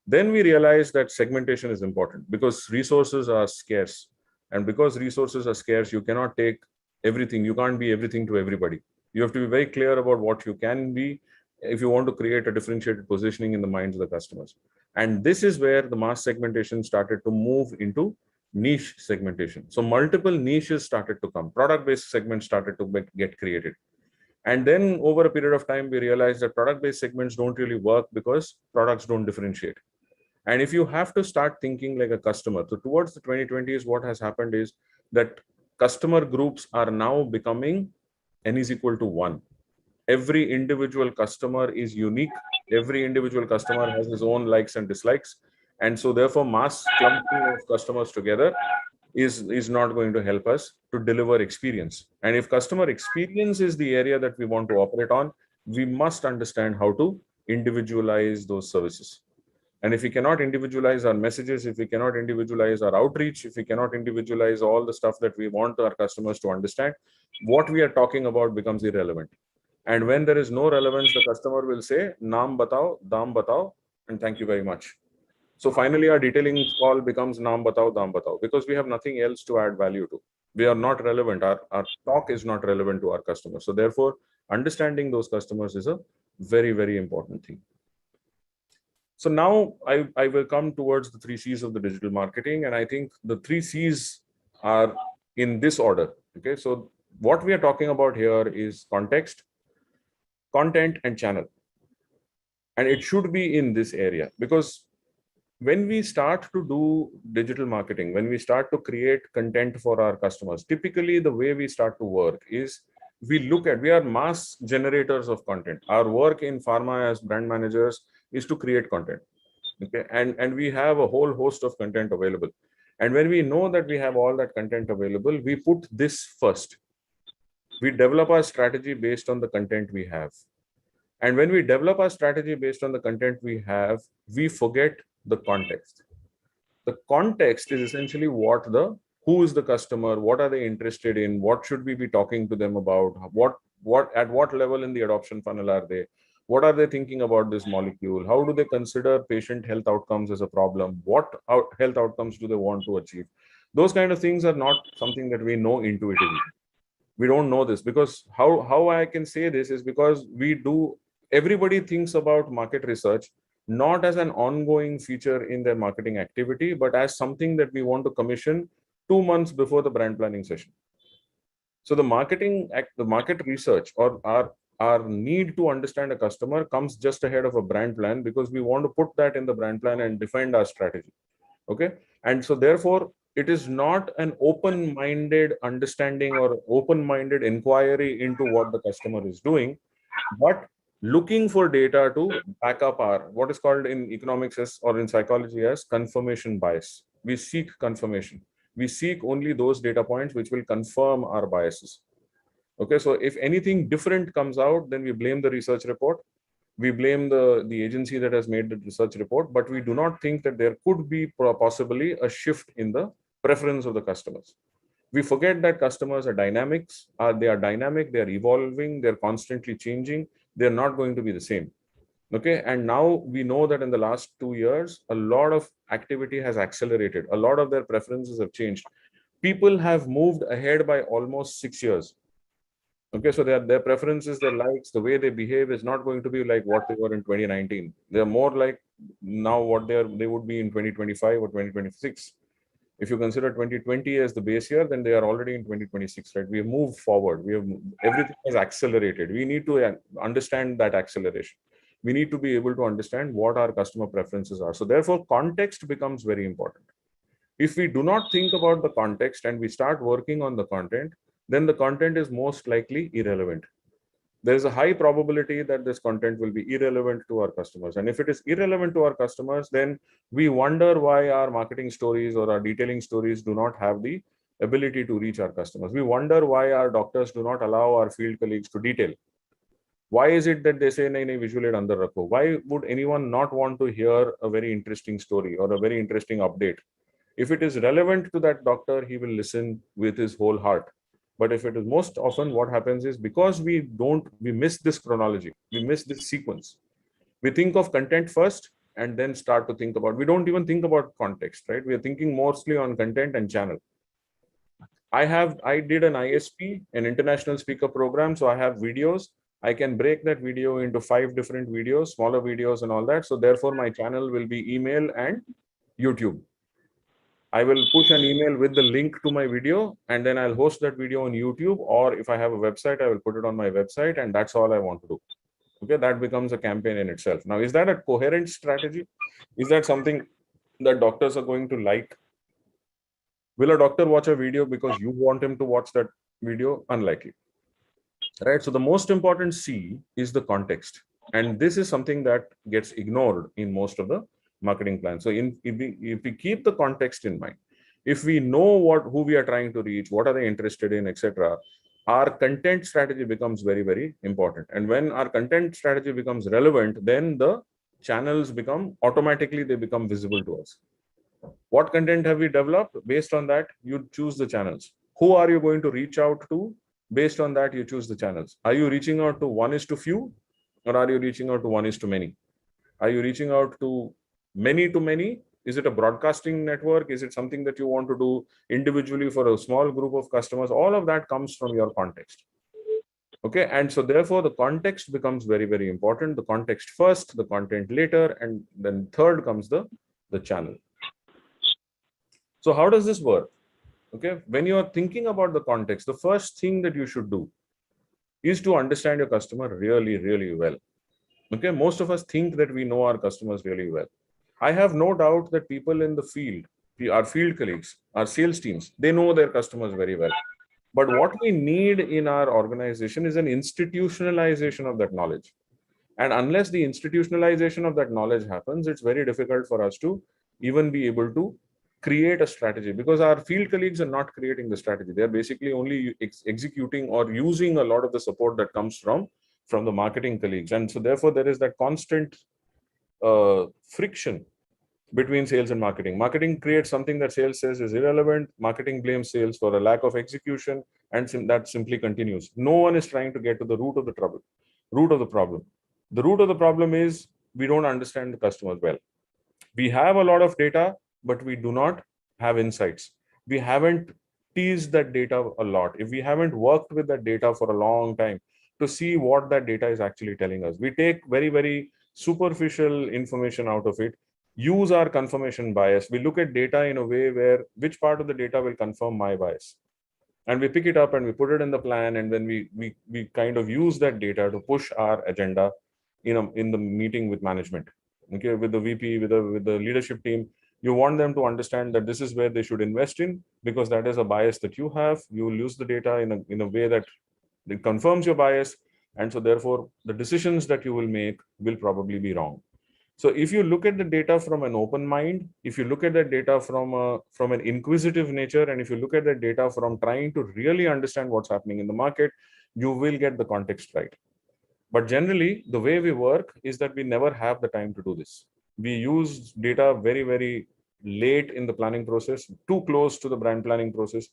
Then we realized that segmentation is important because resources are scarce. And because resources are scarce, you cannot take everything. You can't be everything to everybody. You have to be very clear about what you can be if you want to create a differentiated positioning in the minds of the customers. And this is where the mass segmentation started to move into niche segmentation. So multiple niches started to come. Product-based segments started to get created. And then over a period of time, we realized that product-based segments don't really work because products don't differentiate. And if you have to start thinking like a customer, so towards the 2020s, what has happened is that customer groups are now becoming n is equal to 1. Every individual customer is unique. Every individual customer has his own likes and dislikes. And so therefore, mass clumping of customers together is not going to help us to deliver experience. And if customer experience is the area that we want to operate on, we must understand how to individualize those services. And if we cannot individualize our messages, if we cannot individualize our outreach, if we cannot individualize all the stuff that we want our customers to understand, what we are talking about becomes irrelevant. And when there is no relevance, the customer will say, naam batao, daam batao, and thank you very much. So finally, our detailing call becomes naam batao, daam batao, because we have nothing else to add value to. We are not relevant. Our talk is not relevant to our customers. So therefore, understanding those customers is a very, very important thing. So now I will come towards the 3 C's of the digital marketing. And I think the 3 C's are in this order. Okay. So what we are talking about here is context, content, and channel. And it should be in this area, because when we start to do digital marketing, when we start to create content for our customers, typically the way we start to work is we are mass generators of content. Our work in pharma as brand managers is to create content. Okay. And we have a whole host of content available. And when we know that we have all that content available, we put this first. We develop our strategy based on the content we have. And when we develop our strategy based on the content we have, we forget the context. The context is essentially who is the customer, what are they interested in, what should we be talking to them about, at what level in the adoption funnel are they, what are they thinking about this molecule, how do they consider patient health outcomes as a problem, what health outcomes do they want to achieve. Those kind of things are not something that we know intuitively. We don't know this, because how I can say this is because everybody thinks about market research not as an ongoing feature in their marketing activity, but as something that we want to commission 2 months before the brand planning session. So the market research, or our need to understand a customer, comes just ahead of a brand plan, because we want to put that in the brand plan and define our strategy. Okay. And so therefore, it is not an open-minded understanding or open-minded inquiry into what the customer is doing, but looking for data to back up our, what is called in economics or in psychology as confirmation bias. We seek confirmation. We seek only those data points which will confirm our biases. Okay, so if anything different comes out, then we blame the research report. We blame the agency that has made the research report, but we do not think that there could be possibly a shift in the preference of the customers. We forget that customers are dynamics. They are dynamic, they are evolving, they're constantly changing. They're not going to be the same. Okay. And now we know that in the last 2 years, a lot of activity has accelerated. A lot of their preferences have changed. People have moved ahead by almost 6 years. Okay, so their preferences, their likes, the way they behave is not going to be like what they were in 2019. They're more like now what they would be in 2025 or 2026. If you consider 2020 as the base year, then they are already in 2026, right? We have moved forward. Everything has accelerated. We need to understand that acceleration. We need to be able to understand what our customer preferences are. So therefore, context becomes very important. If we do not think about the context and we start working on the content, then the content is most likely irrelevant. There is a high probability that this content will be irrelevant to our customers. And if it is irrelevant to our customers, then we wonder why our marketing stories or our detailing stories do not have the ability to reach our customers. We wonder why our doctors do not allow our field colleagues to detail. Why is it that they say, nahi, nahi, visual aid andar rakho? Why would anyone not want to hear a very interesting story or a very interesting update? If it is relevant to that doctor, he will listen with his whole heart. But if it is, most often what happens is, because we miss this chronology, we miss this sequence. We think of content first and then start to think about, we don't even think about context, right? We are thinking mostly on content and channel. I did an ISP, an international speaker program. So I have videos. I can break that video into 5 different videos, smaller videos and all that. So therefore my channel will be email and YouTube. I will push an email with the link to my video, and then I'll host that video on YouTube, or if I have a website, I will put it on my website, and that's all I want to do. Okay, that becomes a campaign in itself. Now, is that a coherent strategy? Is that something that doctors are going to like? Will a doctor watch a video because you want him to watch that video? Unlikely. Right? So the most important C is the context. And this is something that gets ignored in most of the marketing plan. So if we keep the context in mind, if we know who we are trying to reach, what are they interested in, etc., our content strategy becomes very, very important. And when our content strategy becomes relevant, then the channels they become visible to us. What content have we developed? Based on that, you choose the channels. Who are you going to reach out to? Based on that, you choose the channels. Are you reaching out to 1:few, or are you reaching out to 1:many? Are you reaching out to many? Is it a broadcasting network? Is it something that you want to do individually for a small group of customers? All of that comes from your context. Okay, and so therefore the context becomes very, very important. The context first, the content later, and then third comes the channel. So how does this work? Okay, when you are thinking about the context, the first thing that you should do is to understand your customer really, really well. Okay, most of us think that we know our customers really well. I have no doubt that people in the field, our field colleagues, our sales teams, they know their customers very well. But what we need in our organization is an institutionalization of that knowledge. And unless the institutionalization of that knowledge happens, it's very difficult for us to even be able to create a strategy, because our field colleagues are not creating the strategy. They're basically only executing or using a lot of the support that comes from the marketing colleagues. And so therefore there is that constant friction between sales and marketing. Marketing creates something that sales says is irrelevant. Marketing blames sales for a lack of execution, and that simply continues. No one is trying to get to the root of the problem. The root of the problem is we don't understand the customers well. We have a lot of data, but we do not have insights. We haven't teased that data a lot. If we haven't worked with that data for a long time to see what that data is actually telling us, we take very, very superficial information out of it, use our confirmation bias. We look at data in a way where which part of the data will confirm my bias. And we pick it up and we put it in the plan, and then we kind of use that data to push our agenda in the meeting with management. Okay, with the VP, with the leadership team. You want them to understand that this is where they should invest in, because that is a bias that you have. You will use the data in a way that it confirms your bias. And so therefore, the decisions that you will make will probably be wrong. So if you look at the data from an open mind, if you look at the data from an inquisitive nature, and if you look at the data from trying to really understand what's happening in the market, you will get the context right. But generally, the way we work is that we never have the time to do this. We use data very, very late in the planning process, too close to the brand planning process.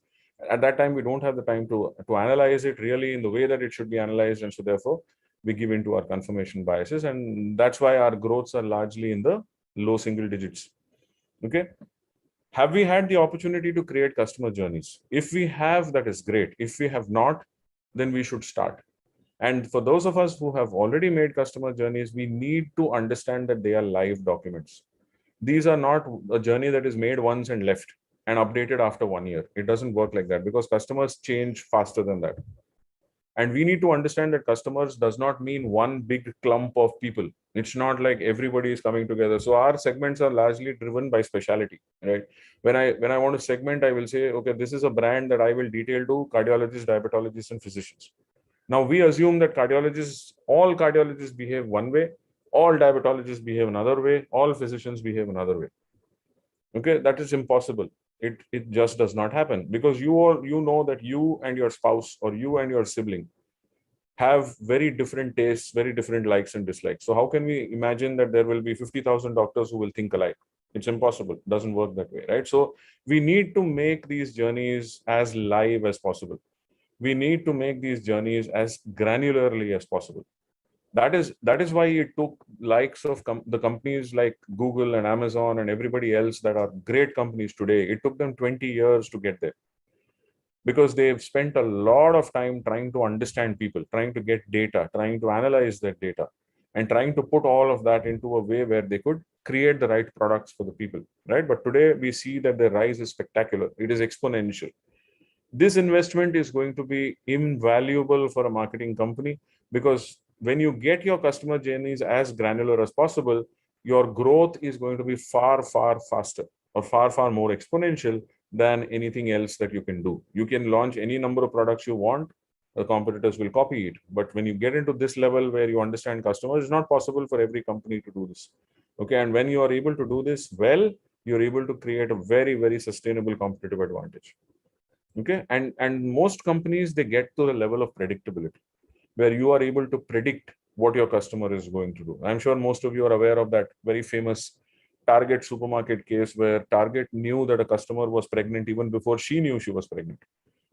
At that time, we don't have the time to analyze it really in the way that it should be analyzed. And so therefore, we give into our confirmation biases. And that's why our growths are largely in the low single digits. Okay. Have we had the opportunity to create customer journeys? If we have, that is great. If we have not, then we should start. And for those of us who have already made customer journeys, we need to understand that they are live documents. These are not a journey that is made once and left and updated after 1 year. It doesn't work like that, because customers change faster than that. And we need to understand that customers does not mean one big clump of people. It's not like everybody is coming together. So our segments are largely driven by specialty, right? When I want to segment, I will say, okay, this is a brand that I will detail to cardiologists, diabetologists, and physicians. Now we assume that all cardiologists behave one way, all diabetologists behave another way, all physicians behave another way. Okay, that is impossible. It just does not happen, because you know that you and your spouse or you and your sibling have very different tastes, very different likes and dislikes. So how can we imagine that there will be 50,000 doctors who will think alike? It's impossible. It doesn't work that way, right? So we need to make these journeys as live as possible. We need to make these journeys as granularly as possible. That is why it took likes of the companies like Google and Amazon and everybody else that are great companies today. It took them 20 years to get there, because they've spent a lot of time trying to understand people, trying to get data, trying to analyze that data, and trying to put all of that into a way where they could create the right products for the people, right? But today we see that the rise is spectacular. It is exponential. This investment is going to be invaluable for a marketing company, because when you get your customer journeys as granular as possible, your growth is going to be far, far faster, or far, far more exponential than anything else that you can do. You can launch any number of products you want, the competitors will copy it. But when you get into this level where you understand customers, it's not possible for every company to do this. Okay, and when you are able to do this well, you're able to create a very, very sustainable competitive advantage. Okay, and most companies, they get to the level of predictability where you are able to predict what your customer is going to do. I'm sure most of you are aware of that very famous Target supermarket case, where Target knew that a customer was pregnant even before she knew she was pregnant.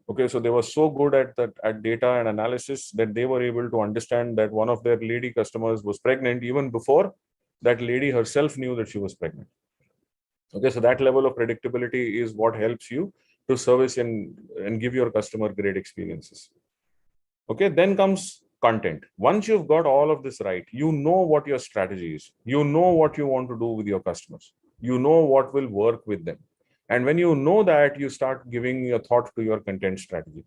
Okay, so they were so good at data and analysis that they were able to understand that one of their lady customers was pregnant even before that lady herself knew that she was pregnant. Okay, so that level of predictability is what helps you to service and give your customer great experiences. Okay, then comes content. Once you've got all of this right, you know what your strategy is. You know what you want to do with your customers. You know what will work with them. And when you know that, you start giving your thought to your content strategy.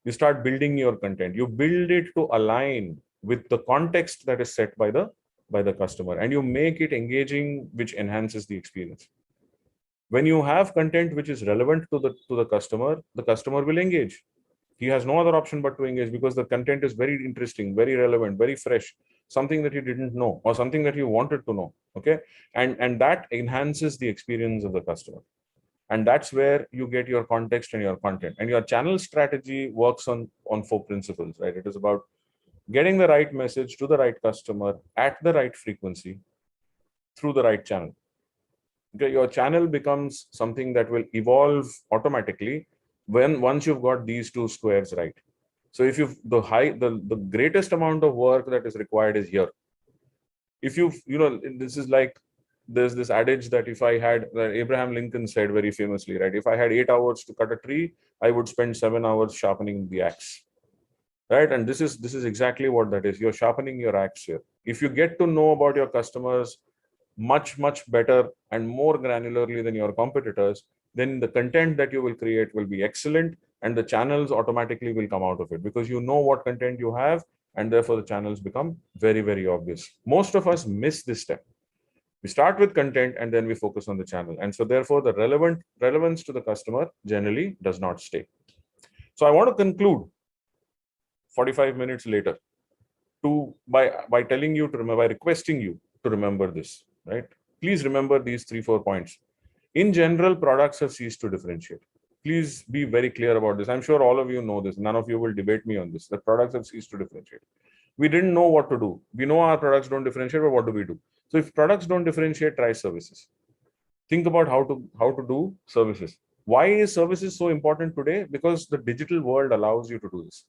You start building your content. You build it to align with the context that is set by the customer, and you make it engaging, which enhances the experience. When you have content which is relevant to the customer will engage. He has no other option but to engage, because the content is very interesting, very relevant, very fresh, something that you didn't know or something that you wanted to know. Okay, and that enhances the experience of the customer. And that's where you get your context and your content. And your channel strategy works on 4 principles, right? It is about getting the right message to the right customer at the right frequency through the right channel. Okay, your channel becomes something that will evolve automatically once you've got these 2 squares right. So if you've the greatest amount of work that is required is here. If this is like, there's this adage that if I had, Abraham Lincoln said very famously, right? If I had 8 hours to cut a tree, I would spend 7 hours sharpening the axe, right? And this is exactly what that is. You're sharpening your axe here. If you get to know about your customers much, much better and more granularly than your competitors, then the content that you will create will be excellent, and the channels automatically will come out of it, because you know what content you have, and therefore the channels become very, very obvious. Most of us miss this step. We start with content and then we focus on the channel. And so therefore the relevance to the customer generally does not stay. So I want to conclude 45 minutes later by telling you to remember, by requesting you to remember this, right? Please remember these 3-4 points. In general, products have ceased to differentiate. Please be very clear about this. I'm sure all of you know this. None of you will debate me on this. The products have ceased to differentiate. We didn't know what to do. We know our products don't differentiate, but what do we do? So if products don't differentiate, try services. Think about how to do services. Why is services so important today? Because the digital world allows you to do this.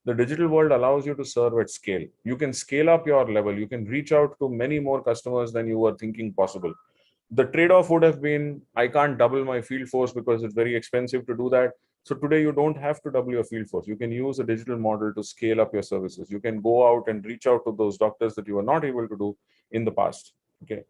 The digital world allows you to serve at scale. You can scale up your level. You can reach out to many more customers than you were thinking possible. The trade-off would have been, I can't double my field force because it's very expensive to do that. So today you don't have to double your field force. You can use a digital model to scale up your services. You can go out and reach out to those doctors that you were not able to do in the past. Okay.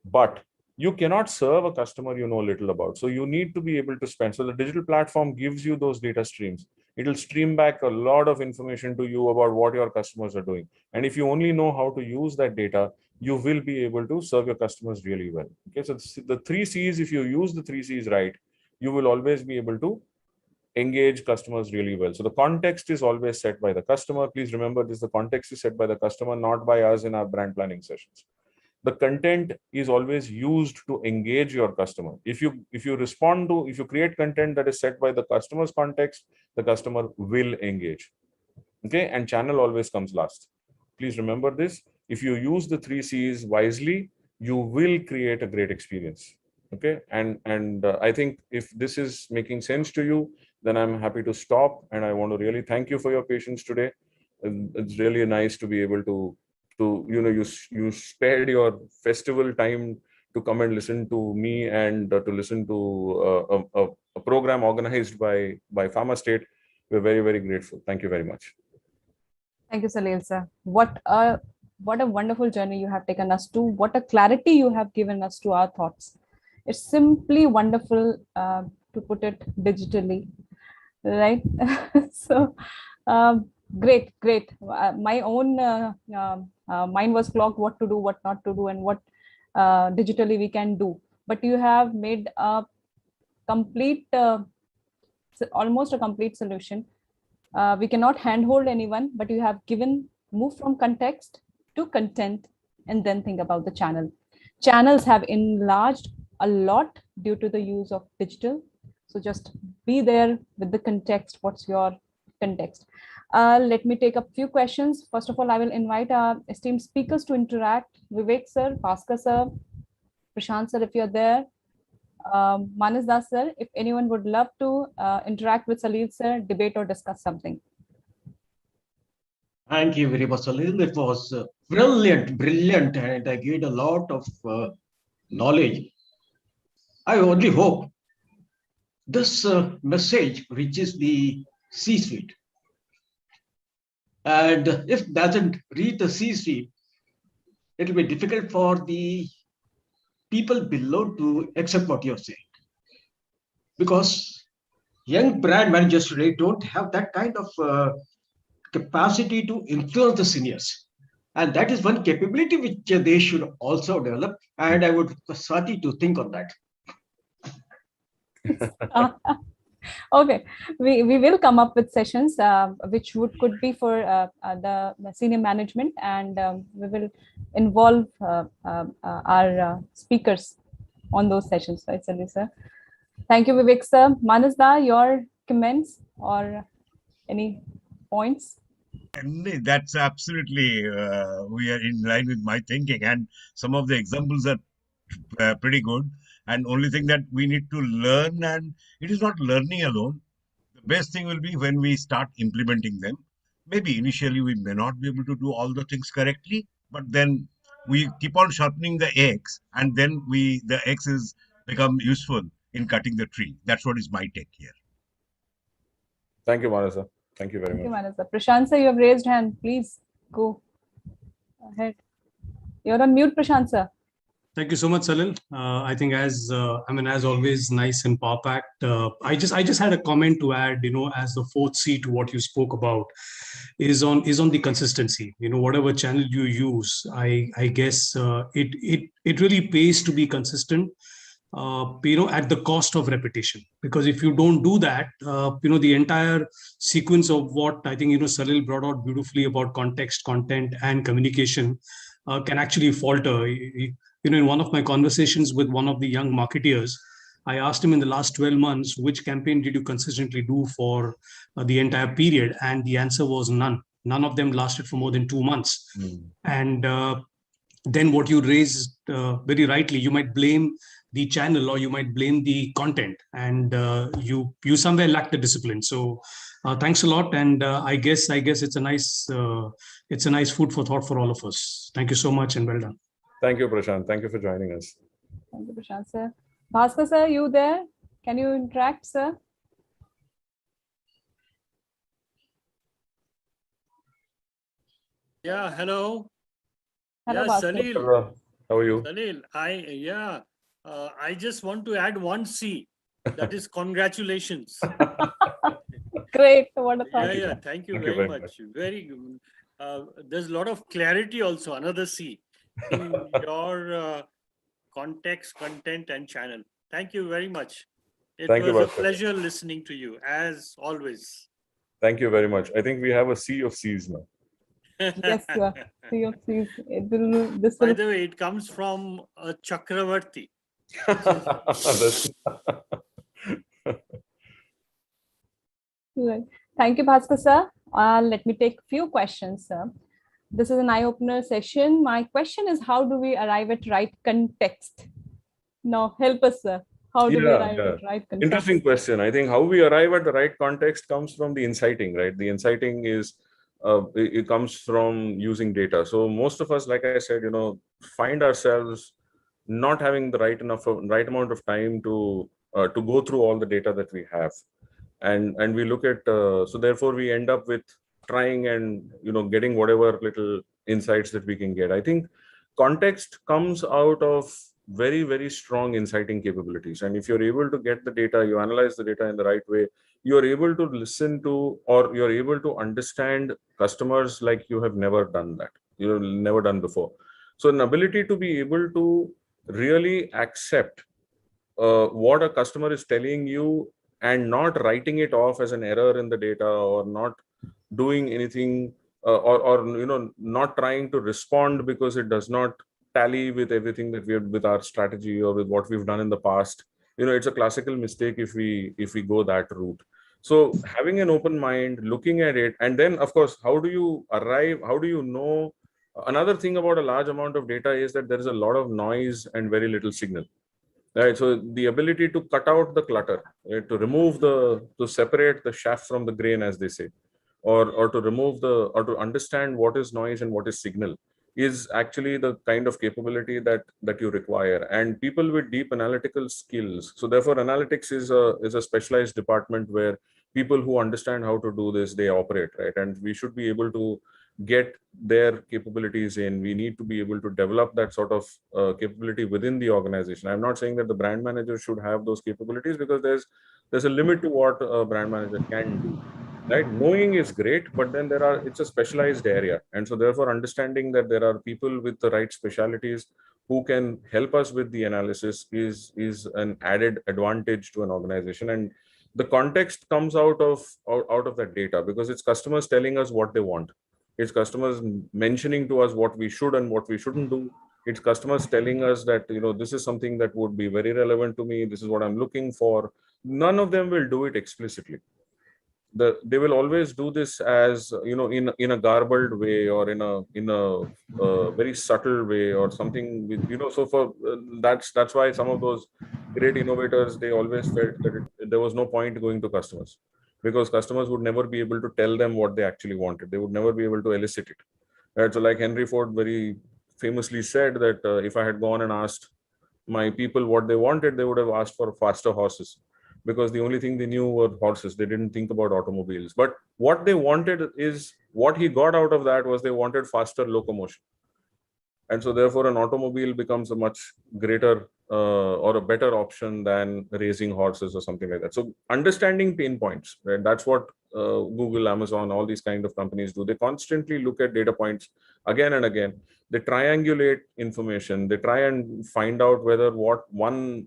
But you cannot serve a customer you know little about. So you need to be able to spend. So the digital platform gives you those data streams. It will stream back a lot of information to you about what your customers are doing. And if you only know how to use that data, you will be able to serve your customers really well. Okay, so the 3Cs, if you use the 3Cs right, you will always be able to engage customers really well. So the context is always set by the customer. Please remember this, the context is set by the customer, not by us in our brand planning sessions. The content is always used to engage your customer. If you create content that is set by the customer's context, the customer will engage. Okay, and channel always comes last. Please remember this. If you use the 3Cs wisely, you will create a great experience. Okay, and I think if this is making sense to you, then I'm happy to stop. And I want to really thank you for your patience today. It's really nice to be able to you spared your festival time to come and listen to me and to listen to a program organized by PharmaState. We're very, very grateful. Thank you very much. Thank you, Salil sir. What a wonderful journey you have taken us to. What a clarity you have given us to our thoughts. It's simply wonderful to put it digitally, right? So great. My own mind was clogged what to do, what not to do, and what digitally we can do. But you have made a complete, almost a complete solution. We cannot handhold anyone, but you have move from context to content and then think about the channel. Channels have enlarged a lot due to the use of digital. So just be there with the context. What's your context? Let me take a few questions. First of all, I will invite our esteemed speakers to interact. Vivek sir, Bhaskar sir, Prashant sir, if you're there. Manas Das sir, if anyone would love to interact with Salil sir, debate or discuss something. Thank you very much, Salil. It was brilliant, and I gained a lot of knowledge. I only hope this message reaches the C-suite. And if it doesn't reach the C-suite, it will be difficult for the people below to accept what you're saying. Because young brand managers today don't have that kind of capacity to influence the seniors. And that is one capability which they should also develop. And I would Swati to think on that. Okay, we will come up with sessions which could be for the senior management, and we will involve our speakers on those sessions, right, Salil sir? Thank you, Vivek sir. Manas da, your comments or any points? That's absolutely, we are in line with my thinking, and some of the examples are pretty good. And only thing that we need to learn, and it is not learning alone. The best thing will be when we start implementing them. Maybe initially we may not be able to do all the things correctly, but then we keep on sharpening the axe, and then the axe is become useful in cutting the tree. That's what is my take here. Thank you, Manasa. Thank you very much. Thank you, Manasa. Prashant sir, you have raised hand. Please go ahead. You're on mute, Prashant sir. Thank you so much, Salil. I think as always, nice and power packed. I just had a comment to add. As the fourth C to what you spoke about is on the consistency. Whatever channel you use, I guess it really pays to be consistent. At the cost of repetition, because if you don't do that, the entire sequence of what I think Salil brought out beautifully about context, content, and communication can actually falter. In one of my conversations with one of the young marketeers, I asked him in the last 12 months, which campaign did you consistently do for the entire period? And the answer was none. None of them lasted for more than 2 months. And then what you raised very rightly, you might blame the channel or you might blame the content, and you somewhere lack the discipline. So thanks a lot. And I guess it's a nice food for thought for all of us. Thank you so much and well done. Thank you, Prashant. Thank you for joining us. Thank you, Prashant sir. Bhaskar sir, you there? Can you interact, sir? Yeah, hello. Hello, Yeah, Bhaskar. Salil. How are you? Salil, I just want to add one C. That is congratulations. Great. What a thought. Yeah, thank you Thank you very very much. Very good. There's a lot of clarity also, another C, in your context, content, and channel. Thank you very much. It Thank you, was a Bhaskar. pleasure listening to you, as always. Thank you very much. I think we have a sea of C's now. Yes, sir. This By will. the way, it comes from a Chakravarti. That's- Right. Thank you, Bhaskar, sir. Let me take a few questions, sir. This is an eye-opener session. My question is, how do we arrive at right context? Now, help us, sir. How do we arrive at right context? Interesting question. I think how we arrive at the right context comes from the inciting, right? The inciting is, it comes from using data. So most of us, like I said, find ourselves not having the right amount of time to go through all the data that we have. And we look at, so therefore we end up with trying and, getting whatever little insights that we can get. I think context comes out of very, very strong inciting capabilities. And if you're able to get the data, you analyze the data in the right way, you're able to listen to, or you're able to understand customers like you have never done that, never done before. So an ability to be able to really accept what a customer is telling you and not writing it off as an error in the data, or not doing anything, or not trying to respond because it does not tally with everything that we have with our strategy or with what we've done in the past. It's a classical mistake if we go that route. So having an open mind, looking at it, and then of course, how do you know? Another thing about a large amount of data is that there is a lot of noise and very little signal. Right, so the ability to cut out the clutter, right, to separate the chaff from the grain, as they say, or to understand what is noise and what is signal, is actually the kind of capability that you require. And people with deep analytical skills. So therefore, analytics is a specialized department where people who understand how to do this, they operate, right? And we should be able to get their capabilities in. We need to be able to develop that sort of capability within the organization. I'm not saying that the brand manager should have those capabilities, because there's a limit to what a brand manager can do, right? Knowing is great, but then it's a specialized area. And so therefore, understanding that there are people with the right specialities who can help us with the analysis is an added advantage to an organization. And the context comes out of that data, because it's customers telling us what they want. It's customers mentioning to us what we should and what we shouldn't do. It's customers telling us that, this is something that would be very relevant to me. This is what I'm looking for. None of them will do it explicitly. They will always do this as, in a garbled way, or in a very subtle way, or something with, so that's why some of those great innovators, they always felt that there was no point going to customers, because customers would never be able to tell them what they actually wanted. They would never be able to elicit it. Right? So like Henry Ford very famously said that if I had gone and asked my people what they wanted, they would have asked for faster horses, because the only thing they knew were horses. They didn't think about automobiles. But what they wanted is, what he got out of that was, they wanted faster locomotion. And so therefore, an automobile becomes a much greater or a better option than raising horses or something like that. So understanding pain points, right? That's what Google, Amazon, all these kind of companies do. They constantly look at data points again and again. They triangulate information. They try and find out whether what one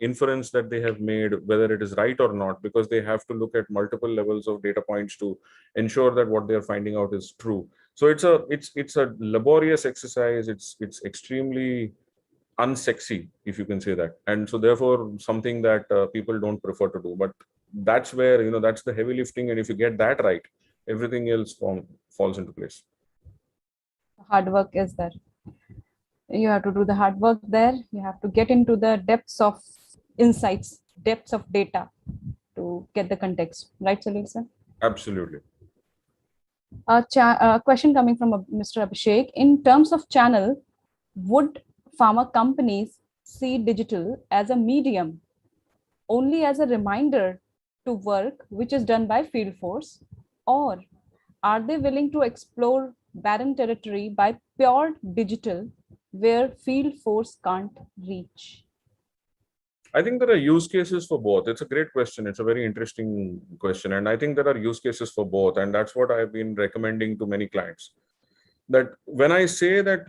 inference that they have made, whether it is right or not, because they have to look at multiple levels of data points to ensure that what they are finding out is true. So it's a laborious exercise. It's extremely unsexy, if you can say that. And so therefore, something that people don't prefer to do. But that's where, that's the heavy lifting. And if you get that right, everything else falls into place. Hard work is there. You have to do the hard work there. You have to get into the depths of insights, depths of data to get the context. Right, Salil sir? Absolutely. A question coming from Mr. Abhishek. In terms of channel, would pharma companies see digital as a medium, only as a reminder to work which is done by field force, or are they willing to explore barren territory by pure digital where field force can't reach? I think there are use cases for both. It's a great question. It's a very interesting question. And I think there are use cases for both. And that's what I've been recommending to many clients. That when I say that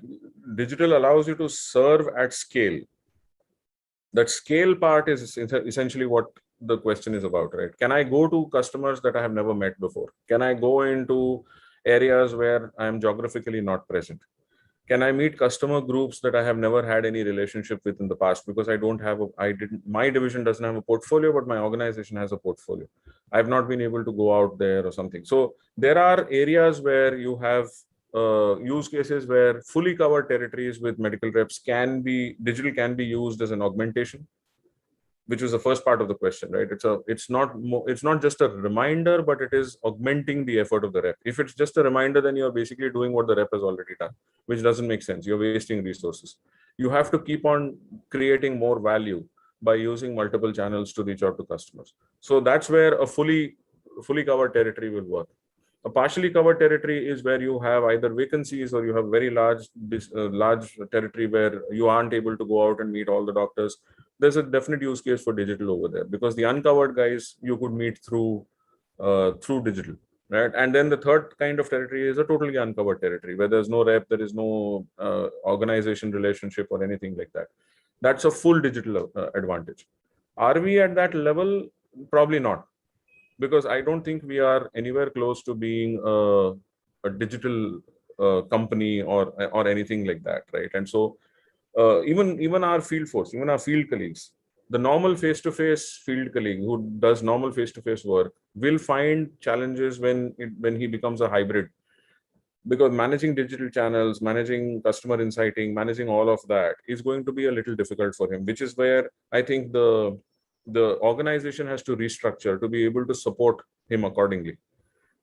digital allows you to serve at scale, that scale part is essentially what the question is about, right? Can I go to customers that I have never met before? Can I go into areas where I am geographically not present? Can I meet customer groups that I have never had any relationship with in the past? Because my division doesn't have a portfolio, but my organization has a portfolio. I've not been able to go out there or something. So there are areas where you have use cases where fully covered territories with medical reps digital can be used as an augmentation, which was the first part of the question, right? It's not just a reminder, but it is augmenting the effort of the rep. If it's just a reminder, then you're basically doing what the rep has already done, which doesn't make sense. You're wasting resources. You have to keep on creating more value by using multiple channels to reach out to customers. So that's where a fully covered territory will work. A partially covered territory is where you have either vacancies or you have very large territory where you aren't able to go out and meet all the doctors. There's a definite use case for digital over there, because the uncovered guys you could meet through digital, right? And then the third kind of territory is a totally uncovered territory where there's no rep, there is no organization relationship or anything like that. That's a full digital advantage. Are we at that level? Probably not, because I don't think we are anywhere close to being a digital company or anything like that, right? And so even our field force, even our field colleagues, the normal face-to-face field colleague who does normal face-to-face work will find challenges when he becomes a hybrid, because managing digital channels, managing customer inciting, managing all of that is going to be a little difficult for him, which is where I think the organization has to restructure to be able to support him accordingly.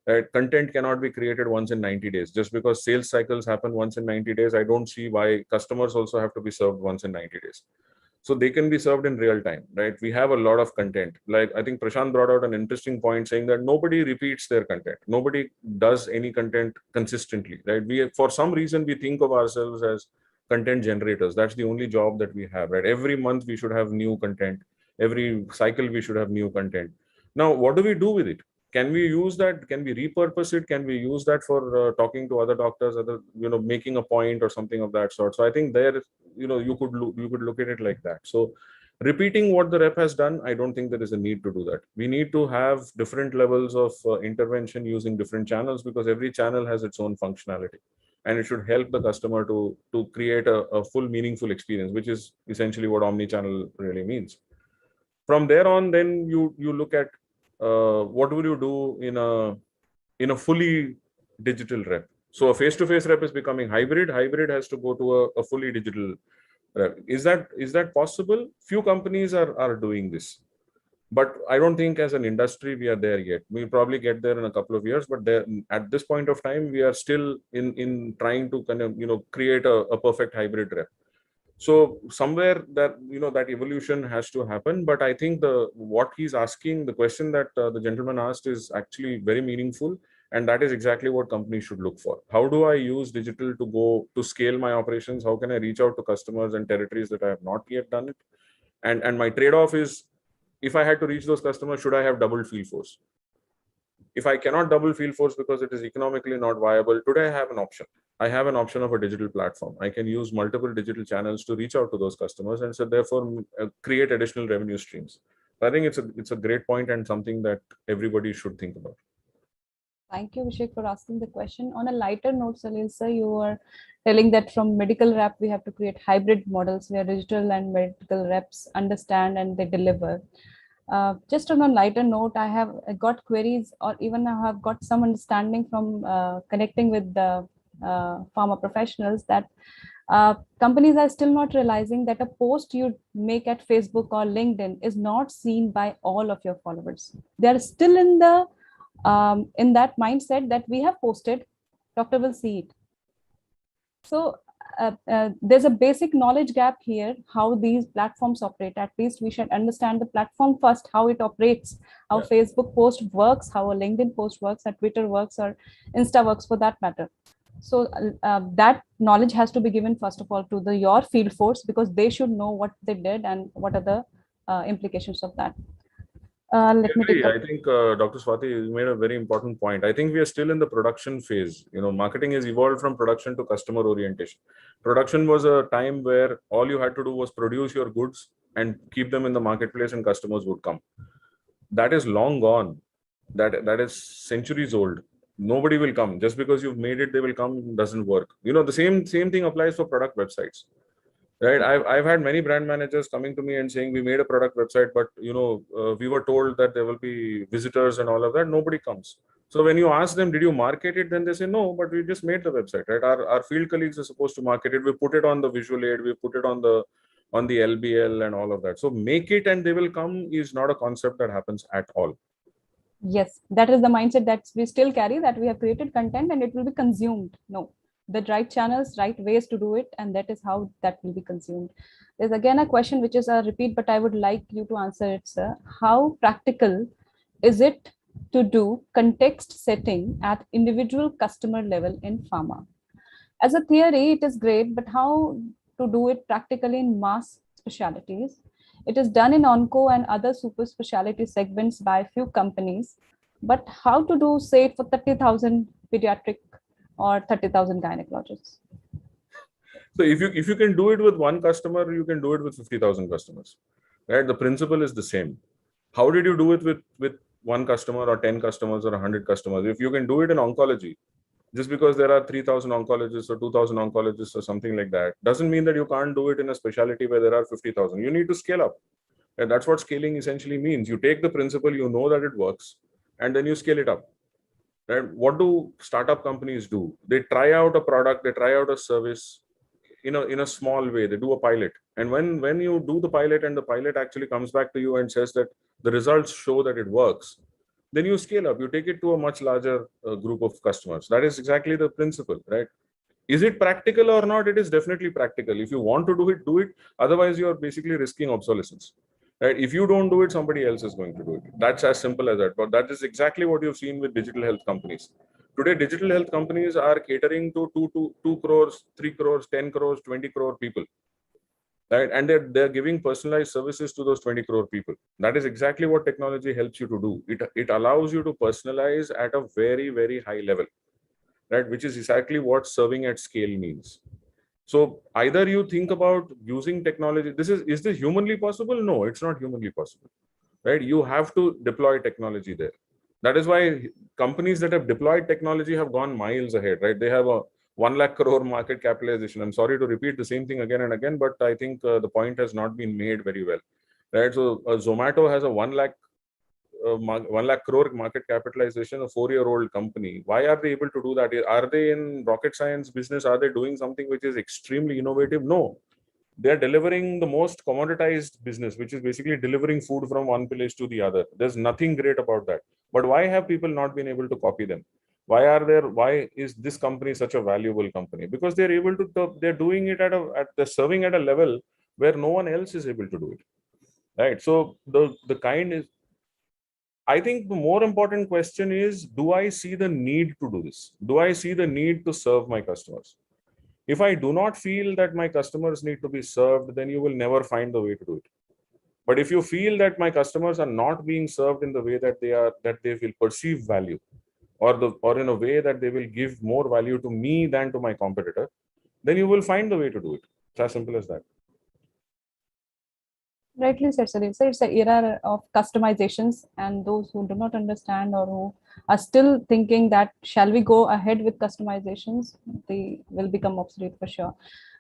Right? Content cannot be created once in 90 days. Just because sales cycles happen once in 90 days, I don't see why customers also have to be served once in 90 days. So they can be served in real time, right? We have a lot of content. Like I think Prashant brought out an interesting point saying that nobody repeats their content. Nobody does any content consistently, right? For some reason, we think of ourselves as content generators. That's the only job that we have, right? Every month we should have new content. Every cycle we should have new content. Now, what do we do with it? Can we use that? Can we repurpose it? Can we use that for talking to other doctors, making a point or something of that sort? So I think there, you could look at it like that. So repeating what the rep has done, I don't think there is a need to do that. We need to have different levels of intervention using different channels, because every channel has its own functionality, and it should help the customer to create a full meaningful experience, which is essentially what omni-channel really means. From there on, then you look at what would you do in a fully digital rep. So a face-to-face rep is becoming hybrid. Hybrid has to go to a fully digital rep. Is that possible? Few companies are doing this, but I don't think as an industry we are there yet. We'll probably get there in a couple of years, but at this point of time, we are still in trying to kind of create a perfect hybrid rep. So somewhere that that evolution has to happen. But I think what he's asking, the question that the gentleman asked, is actually very meaningful, and that is exactly what companies should look for. How do I use digital to go to scale my operations? How can I reach out to customers and territories that I have not yet done it? And my trade-off is, if I had to reach those customers, should I have double field force? If I cannot double field force because it is economically not viable, today I have an option. I have an option of a digital platform. I can use multiple digital channels to reach out to those customers, and so therefore create additional revenue streams. I think it's a great point and something that everybody should think about. Thank you, Abhishek, for asking the question. On a lighter note, Salil sir, you were telling that from medical rep, we have to create hybrid models where digital and medical reps understand and they deliver. Just on a lighter note, I have got queries, or even I have got some understanding from connecting with the pharma professionals, that companies are still not realizing that a post you make at Facebook or LinkedIn is not seen by all of your followers. They are still in that mindset that we have posted, doctor will see it. So there's a basic knowledge gap here, how these platforms operate. At least we should understand the platform first, how it operates, how Facebook post works, how a LinkedIn post works, a Twitter works, or Insta works for that matter. So that knowledge has to be given first of all to your field force, because they should know what they did and what are the implications of that. Let me take I think Dr. Swati, you made a very important point. I think we are still in the production phase. Marketing has evolved from production to customer orientation. Production was a time where all you had to do was produce your goods and keep them in the marketplace and customers would come. That is long gone. That is centuries old. Nobody will come. Just because you've made it, they will come, doesn't work. The same thing applies for product websites. Right. I've had many brand managers coming to me and saying, we made a product website, but we were told that there will be visitors and all of that. Nobody comes. So when you ask them, did you market it? Then they say, no, but we just made the website, right? Our field colleagues are supposed to market it. We put it on the visual aid, we put it on the LBL and all of that. So make it and they will come is not a concept that happens at all. Yes, that is the mindset that we still carry, that we have created content and it will be consumed. No, the right channels, right ways to do it, and that is how that will be consumed. There's again a question which is a repeat, but I would like you to answer it, sir. How practical is it to do context setting at individual customer level in pharma? As a theory, it is great, but how to do it practically in mass specialties? It is done in onco and other super specialty segments by a few companies, but how to do, say, for 30,000 pediatric or 30,000 gynecologists? So if you can do it with one customer, you can do it with 50,000 customers, right? The principle is the same. How did you do it with one customer or 10 customers or 100 customers? If you can do it in oncology, just because there are 3,000 oncologists or 2,000 oncologists or something like that, doesn't mean that you can't do it in a specialty where there are 50,000. You need to scale up. And that's what scaling essentially means. You take the principle, you know that it works, and then you scale it up. Right? What do startup companies do? They try out a product, they try out a service in a small way. They do a pilot. And when you do the pilot and the pilot actually comes back to you and says that the results show that it works, then you scale up. You take it to a much larger group of customers. That is exactly the principle, right? Is it practical or not? It is definitely practical. If you want to do it, do it. Otherwise, you are basically risking obsolescence. Right? If you don't do it, somebody else is going to do it. That's as simple as that. But that is exactly what you've seen with digital health companies. Today, digital health companies are catering to 2 crores, 3 crores, 10 crores, 20 crore people. Right? And they're giving personalized services to those 20 crore people. That is exactly what technology helps you to do. It allows you to personalize at a very, very high level, right? Which is exactly what serving at scale means. So either you think about using technology. Is this humanly possible? No, it's not humanly possible, right? You have to deploy technology there. That is why companies that have deployed technology have gone miles ahead, right? They have a 1 lakh crore market capitalization. I'm sorry to repeat the same thing again and again, but I think the point has not been made very well, right? So Zomato has a 1 lakh 1 lakh crore market capitalization, a 4-year-old company. Why are they able to do that? Are they in rocket science business? Are they doing something which is extremely innovative? No. They're delivering the most commoditized business, which is basically delivering food from one place to the other. There's nothing great about that. But why have people not been able to copy them? Why is this company such a valuable company? Because they're able to, they're doing it they're serving at a level where no one else is able to do it. Right. So the kind is, I think the more important question is, do I see the need to do this? Do I see the need to serve my customers? If I do not feel that my customers need to be served, then you will never find the way to do it. But if you feel that my customers are not being served in the way that they will perceive value, or in a way that they will give more value to me than to my competitor, then you will find the way to do it. It's as simple as that. Rightly said, Salil. So it's an era of customizations, and those who do not understand or who are still thinking that shall we go ahead with customizations, they will become obsolete for sure.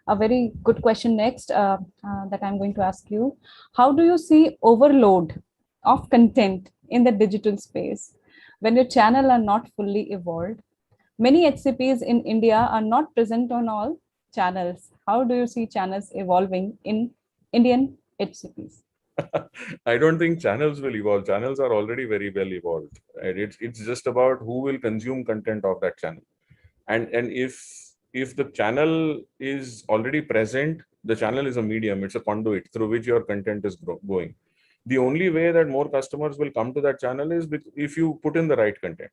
A very good question next that I'm going to ask you. How do you see overload of content in the digital space when your channel are not fully evolved? Many HCPs in India are not present on all channels. How do you see channels evolving in Indian HCPs? I don't think channels will evolve. Channels are already very well evolved. Right? It's just about who will consume content of that channel. And if the channel is already present, the channel is a medium, it's a conduit through which your content is going. The only way that more customers will come to that channel is if you put in the right content.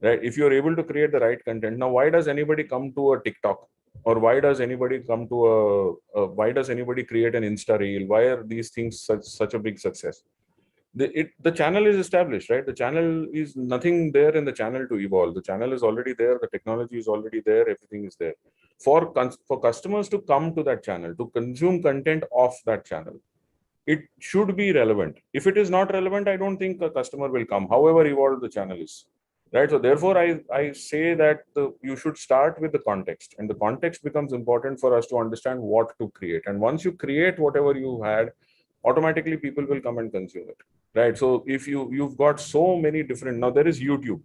right? If you're able to create the right content. Now, why does anybody come to a TikTok, or why does anybody come to why does anybody create an Insta reel? Why are these things such a big success? The channel is established, right? The channel is nothing there in the channel to evolve. The channel is already there. The technology is already there. Everything is there for customers to come to that channel, to consume content of that channel. It should be relevant. If it is not relevant, I don't think a customer will come, however evolved the channel is, right? So therefore, I say that you should start with the context, and the context becomes important for us to understand what to create. And once you create whatever you had, automatically people will come and consume it, right? So if you've got so many different, now there is YouTube,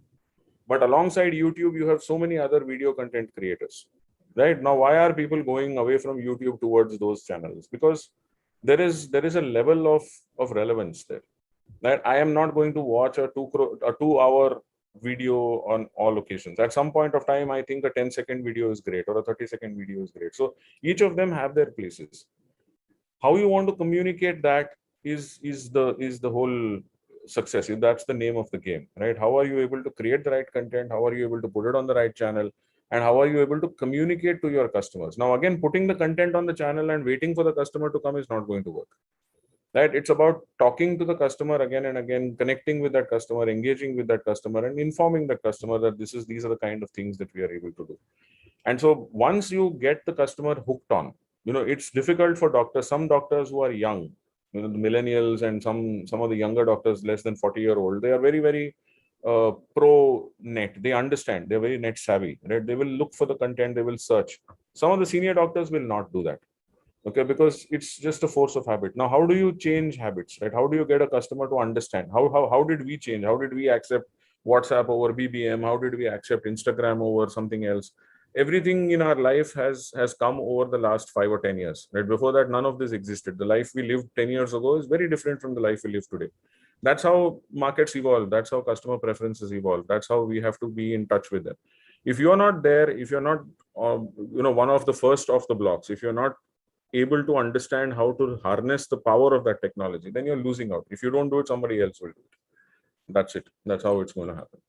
but alongside YouTube, you have so many other video content creators, right? Now, why are people going away from YouTube towards those channels? Because there is a level of relevance there, that I am not going to watch a 2 hour video on all occasions. At some point of time, I think a 10-second video is great, or a 30-second video is great. So each of them have their places. How you want to communicate that is the whole success. That's the name of the game, right? How are you able to create the right content? How are you able to put it on the right channel? And how are you able to communicate to your customers? Now, again, putting the content on the channel and waiting for the customer to come is not going to work, right? It's about talking to the customer again and again, connecting with that customer, engaging with that customer, and informing the customer that these are the kind of things that we are able to do. And so once you get the customer hooked on, it's difficult for doctors. Some doctors who are young, the millennials, and some of the younger doctors, less than 40-year-old, they are very, very pro net. They understand. They're very net savvy, right? They will look for the content. They will search. Some of the senior doctors will not do that. Okay, because it's just a force of habit. Now, how do you change habits, right? How do you get a customer to understand? How did we change? How did we accept WhatsApp over BBM? How did we accept Instagram over something else? Everything in our life has come over the last 5 or 10 years, right? Before that, none of this existed. The life we lived 10 years ago is very different from the life we live today. That's how markets evolve. That's how customer preferences evolve. That's how we have to be in touch with them. If you're not there, if you're not, one of the first of the blocks, if you're not able to understand how to harness the power of that technology, then you're losing out. If you don't do it, somebody else will do it. That's it. That's how it's going to happen.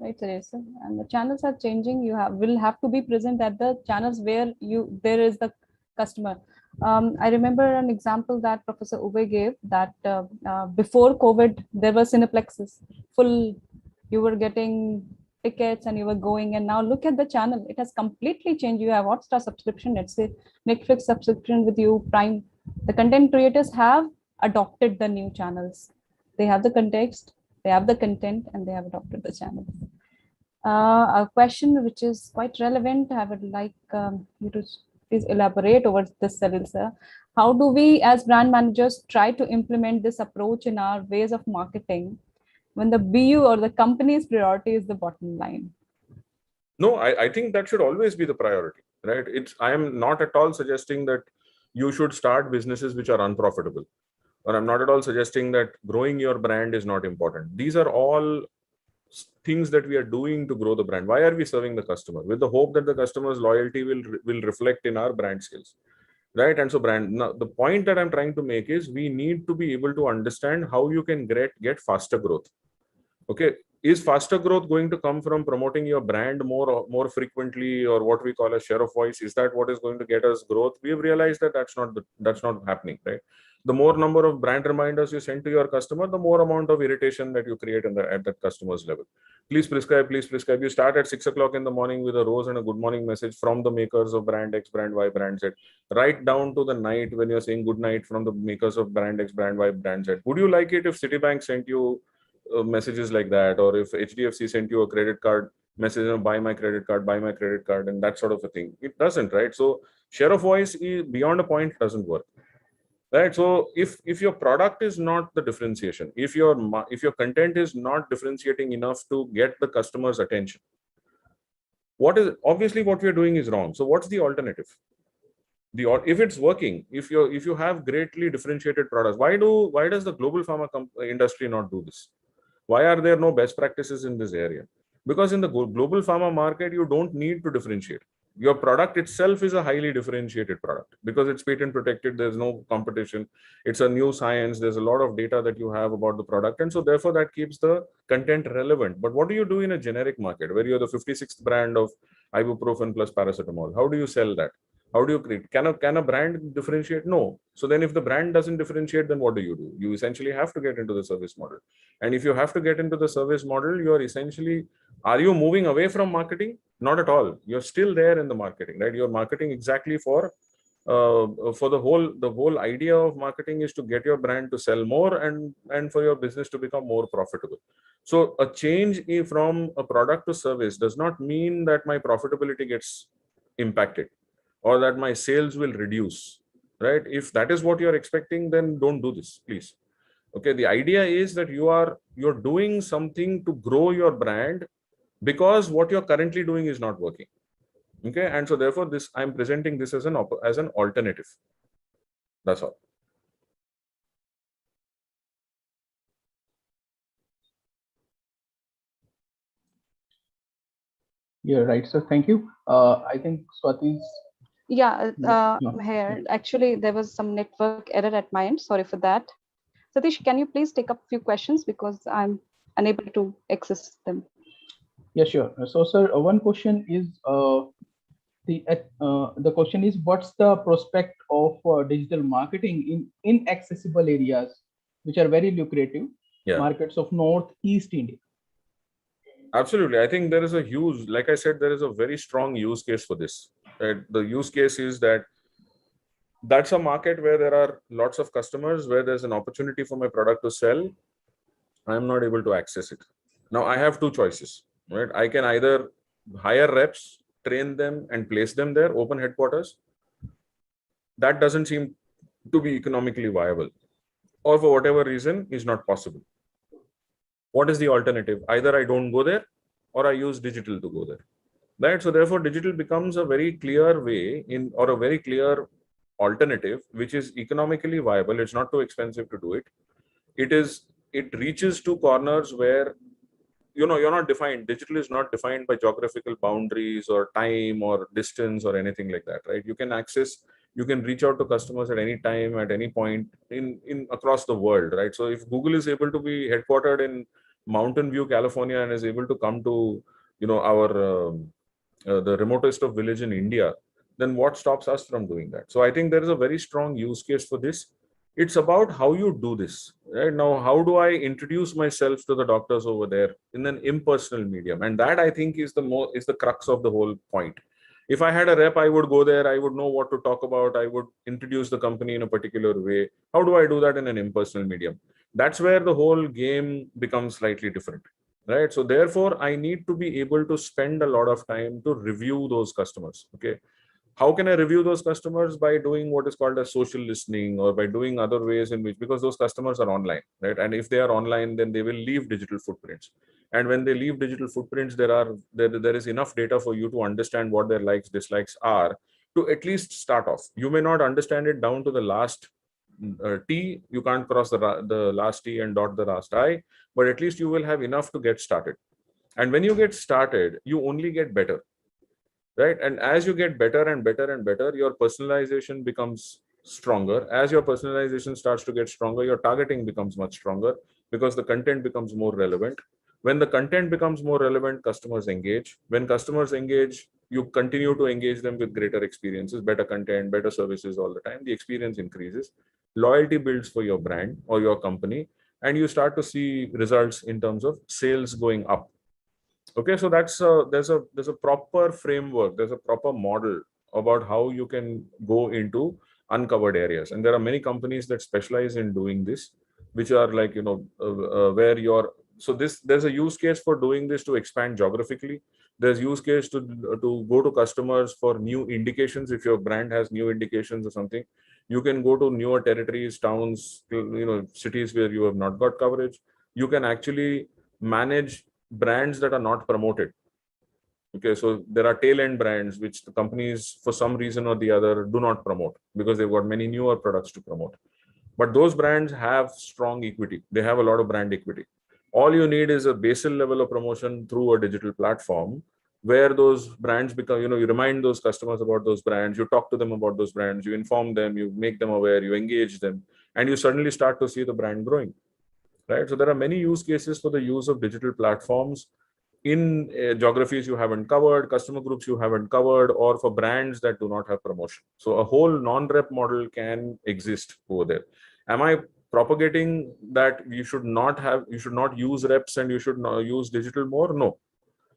Right, Teresa. And the channels are changing. You will have to be present at the channels where there is the customer. I remember an example that Professor Ube gave, that before COVID, there were cineplexes full. You were getting tickets and you were going, and now look at the channel. It has completely changed. You have Hotstar subscription, let's say Netflix subscription with you, Prime. The content creators have adopted the new channels. They have the context, they have the content, and they have adopted the channels. A question which is quite relevant, I would like you to please elaborate over this, Salil sir. How do we as brand managers try to implement this approach in our ways of marketing when the BU or the company's priority is the bottom line? No, I think that should always be the priority, right? I am not at all suggesting that you should start businesses which are unprofitable, or I'm not at all suggesting that growing your brand is not important. These are all things that we are doing to grow the brand. Why are we serving the customer? With the hope that the customer's loyalty will reflect in our brand sales, right? And so now the point that I'm trying to make is we need to be able to understand how you can get faster growth. Okay, is faster growth going to come from promoting your brand more frequently, or what we call a share of voice? Is that what is going to get us growth? We have realized that that's not happening, right? The more number of brand reminders you send to your customer, the more amount of irritation that you create at that customer's level. Please prescribe, please prescribe. You start at 6 o'clock in the morning with a rose and a good morning message from the makers of brand X, brand Y, brand Z, right down to the night when you're saying good night from the makers of brand X, brand Y, brand Z. Would you like it if Citibank sent you messages like that, or if HDFC sent you a credit card message, buy my credit card, and that sort of a thing? It doesn't, right? So share of voice is beyond a point doesn't work, right? So if your product is not the differentiation, if your content is not differentiating enough to get the customer's attention, what we're doing is wrong. So what's the alternative? If it's working, if you have greatly differentiated products, why does the global pharma industry not do this? Why are there no best practices in this area? Because in the global pharma market, you don't need to differentiate. Your product itself is a highly differentiated product because it's patent protected. There's no competition. It's a new science. There's a lot of data that you have about the product. And so therefore that keeps the content relevant. But what do you do in a generic market where you're the 56th brand of ibuprofen plus paracetamol? How do you sell that? How do you create? Can a brand differentiate? No. So then if the brand doesn't differentiate, then what do? You essentially have to get into the service model. And if you have to get into the service model, you are essentially, are you moving away from marketing? Not at all. You're still there in the marketing, right? You're marketing exactly for the whole idea of marketing is to get your brand to sell more and for your business to become more profitable. So a change from a product to service does not mean that my profitability gets impacted or that my sales will reduce, right? If that is what you're expecting, then don't do this, please. Okay, the idea is that you're doing something to grow your brand because what you're currently doing is not working. Okay, and so therefore this I'm presenting this as an alternative. That's all. Yeah, right. So thank you. I think Swati's. Yeah, No. here actually there was some network error at my end. Sorry for that. Satish, can you please take up a few questions because I'm unable to access them? Yeah, sure. So, sir, one question is the question is, what's the prospect of digital marketing in inaccessible areas, which are very lucrative markets of Northeast India? Absolutely. I think there is a huge, like I said, there is a very strong use case for this. The use case is that that's a market where there are lots of customers, where there's an opportunity for my product to sell. I am not able to access it. Now I have two choices, right? I can either hire reps, train them and place them there, open headquarters. That doesn't seem to be economically viable, or for whatever reason is not possible. What is the alternative? Either I don't go there or I use digital to go there, right? So therefore digital becomes a very clear way or a very clear alternative, which is economically viable. It's not too expensive to do it. It reaches to corners where, you're not defined. Digital is not defined by geographical boundaries or time or distance or anything like that, right? You can reach out to customers at any time, at any point in across the world, right? So if Google is able to be headquartered in Mountain View, California, and is able to come to, our the remotest of village in India, then what stops us from doing that? So I think there is a very strong use case for this. It's about how you do this, right? Now, how do I introduce myself to the doctors over there in an impersonal medium? And that, I think, is the crux of the whole point. If I had a rep, I would go there, I would know what to talk about, I would introduce the company in a particular way. How do I do that in an impersonal medium? That's where the whole game becomes slightly different, right? So therefore, I need to be able to spend a lot of time to review those customers. Okay, how can I review those customers? By doing what is called a social listening, or by doing other ways in which, because those customers are online, right? And if they are online, then they will leave digital footprints. And when they leave digital footprints, there is enough data for you to understand what their likes, dislikes are, to at least start off. You may not understand it down to the last T. You can't cross the last T and dot the last I, but at least you will have enough to get started. And when you get started, you only get better, right? And as you get better and better and better, your personalization becomes stronger. As your personalization starts to get stronger, your targeting becomes much stronger because the content becomes more relevant. When the content becomes more relevant, customers engage. When customers engage, you continue to engage them with greater experiences, better content, better services all the time. The experience increases. Loyalty builds for your brand or your company, and you start to see results in terms of sales going up. Okay, so there's a proper framework, there's a proper model about how you can go into uncovered areas, and there are many companies that specialize in doing this, which are like, where there's a use case for doing this to expand geographically. There's use case to go to customers for new indications. If your brand has new indications or something, you can go to newer territories, towns, cities where you have not got coverage. You can actually manage brands that are not promoted. Okay, so there are tail end brands which the companies, for some reason or the other, do not promote because they've got many newer products to promote. But those brands have strong equity. They have a lot of brand equity. All you need is a basal level of promotion through a digital platform, where those brands become, you remind those customers about those brands, you talk to them about those brands, you inform them, you make them aware, you engage them, and you suddenly start to see the brand growing, right? So there are many use cases for the use of digital platforms in geographies you haven't covered, customer groups you haven't covered, or for brands that do not have promotion. So a whole non-rep model can exist over there. Am I propagating that you should not use reps and you should not use digital more? No.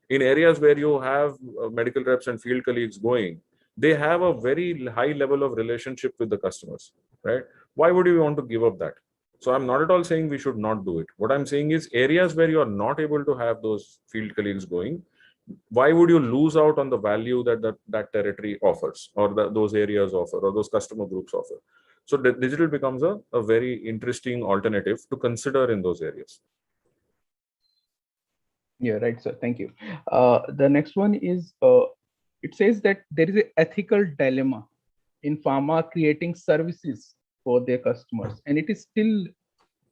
In areas where you have medical reps and field colleagues going, they have a very high level of relationship with the customers, right? Why would you want to give up that? So I'm not at all saying we should not do it. What I'm saying is areas where you are not able to have those field colleagues going, why would you lose out on the value that territory offers, or those areas offer, or those customer groups offer? So digital becomes a very interesting alternative to consider in those areas. Yeah, right, sir. Thank you. The next one is, it says that there is an ethical dilemma in pharma creating services for their customers, and it is still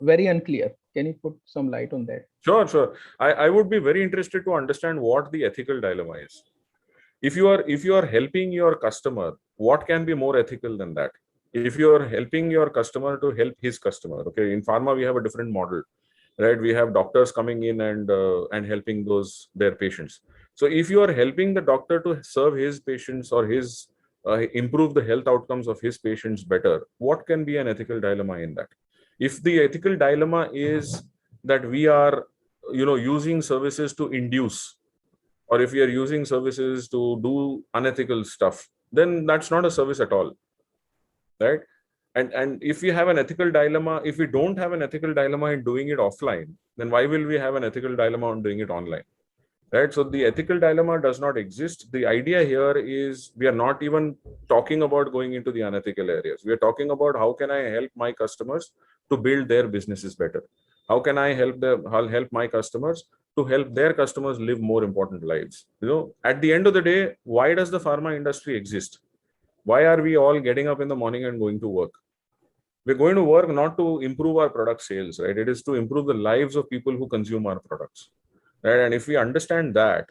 very unclear. Can you put some light on that? Sure. I would be very interested to understand what the ethical dilemma is. If you are helping your customer, what can be more ethical than that? If you are helping your customer to help his customer, okay, in pharma we have a different model, right? We have doctors coming in and helping their patients. So if you are helping the doctor to serve his patients or his improve the health outcomes of his patients better, what can be an ethical dilemma in that? If the ethical dilemma is that we are using services to induce, or if we are using services to do unethical stuff, then that's not a service at all, right? And if we have an ethical dilemma, if we don't have an ethical dilemma in doing it offline, then why will we have an ethical dilemma on doing it online, right? So the ethical dilemma does not exist. The idea here is we are not even talking about going into the unethical areas. We are talking about how can I help my customers to build their businesses better? How can I help my customers to help their customers live more important lives? At the end of the day, why does the pharma industry exist? Why are we all getting up in the morning and going to work? We're going to work not to improve our product sales, right? It is to improve the lives of people who consume our products, right? And if we understand that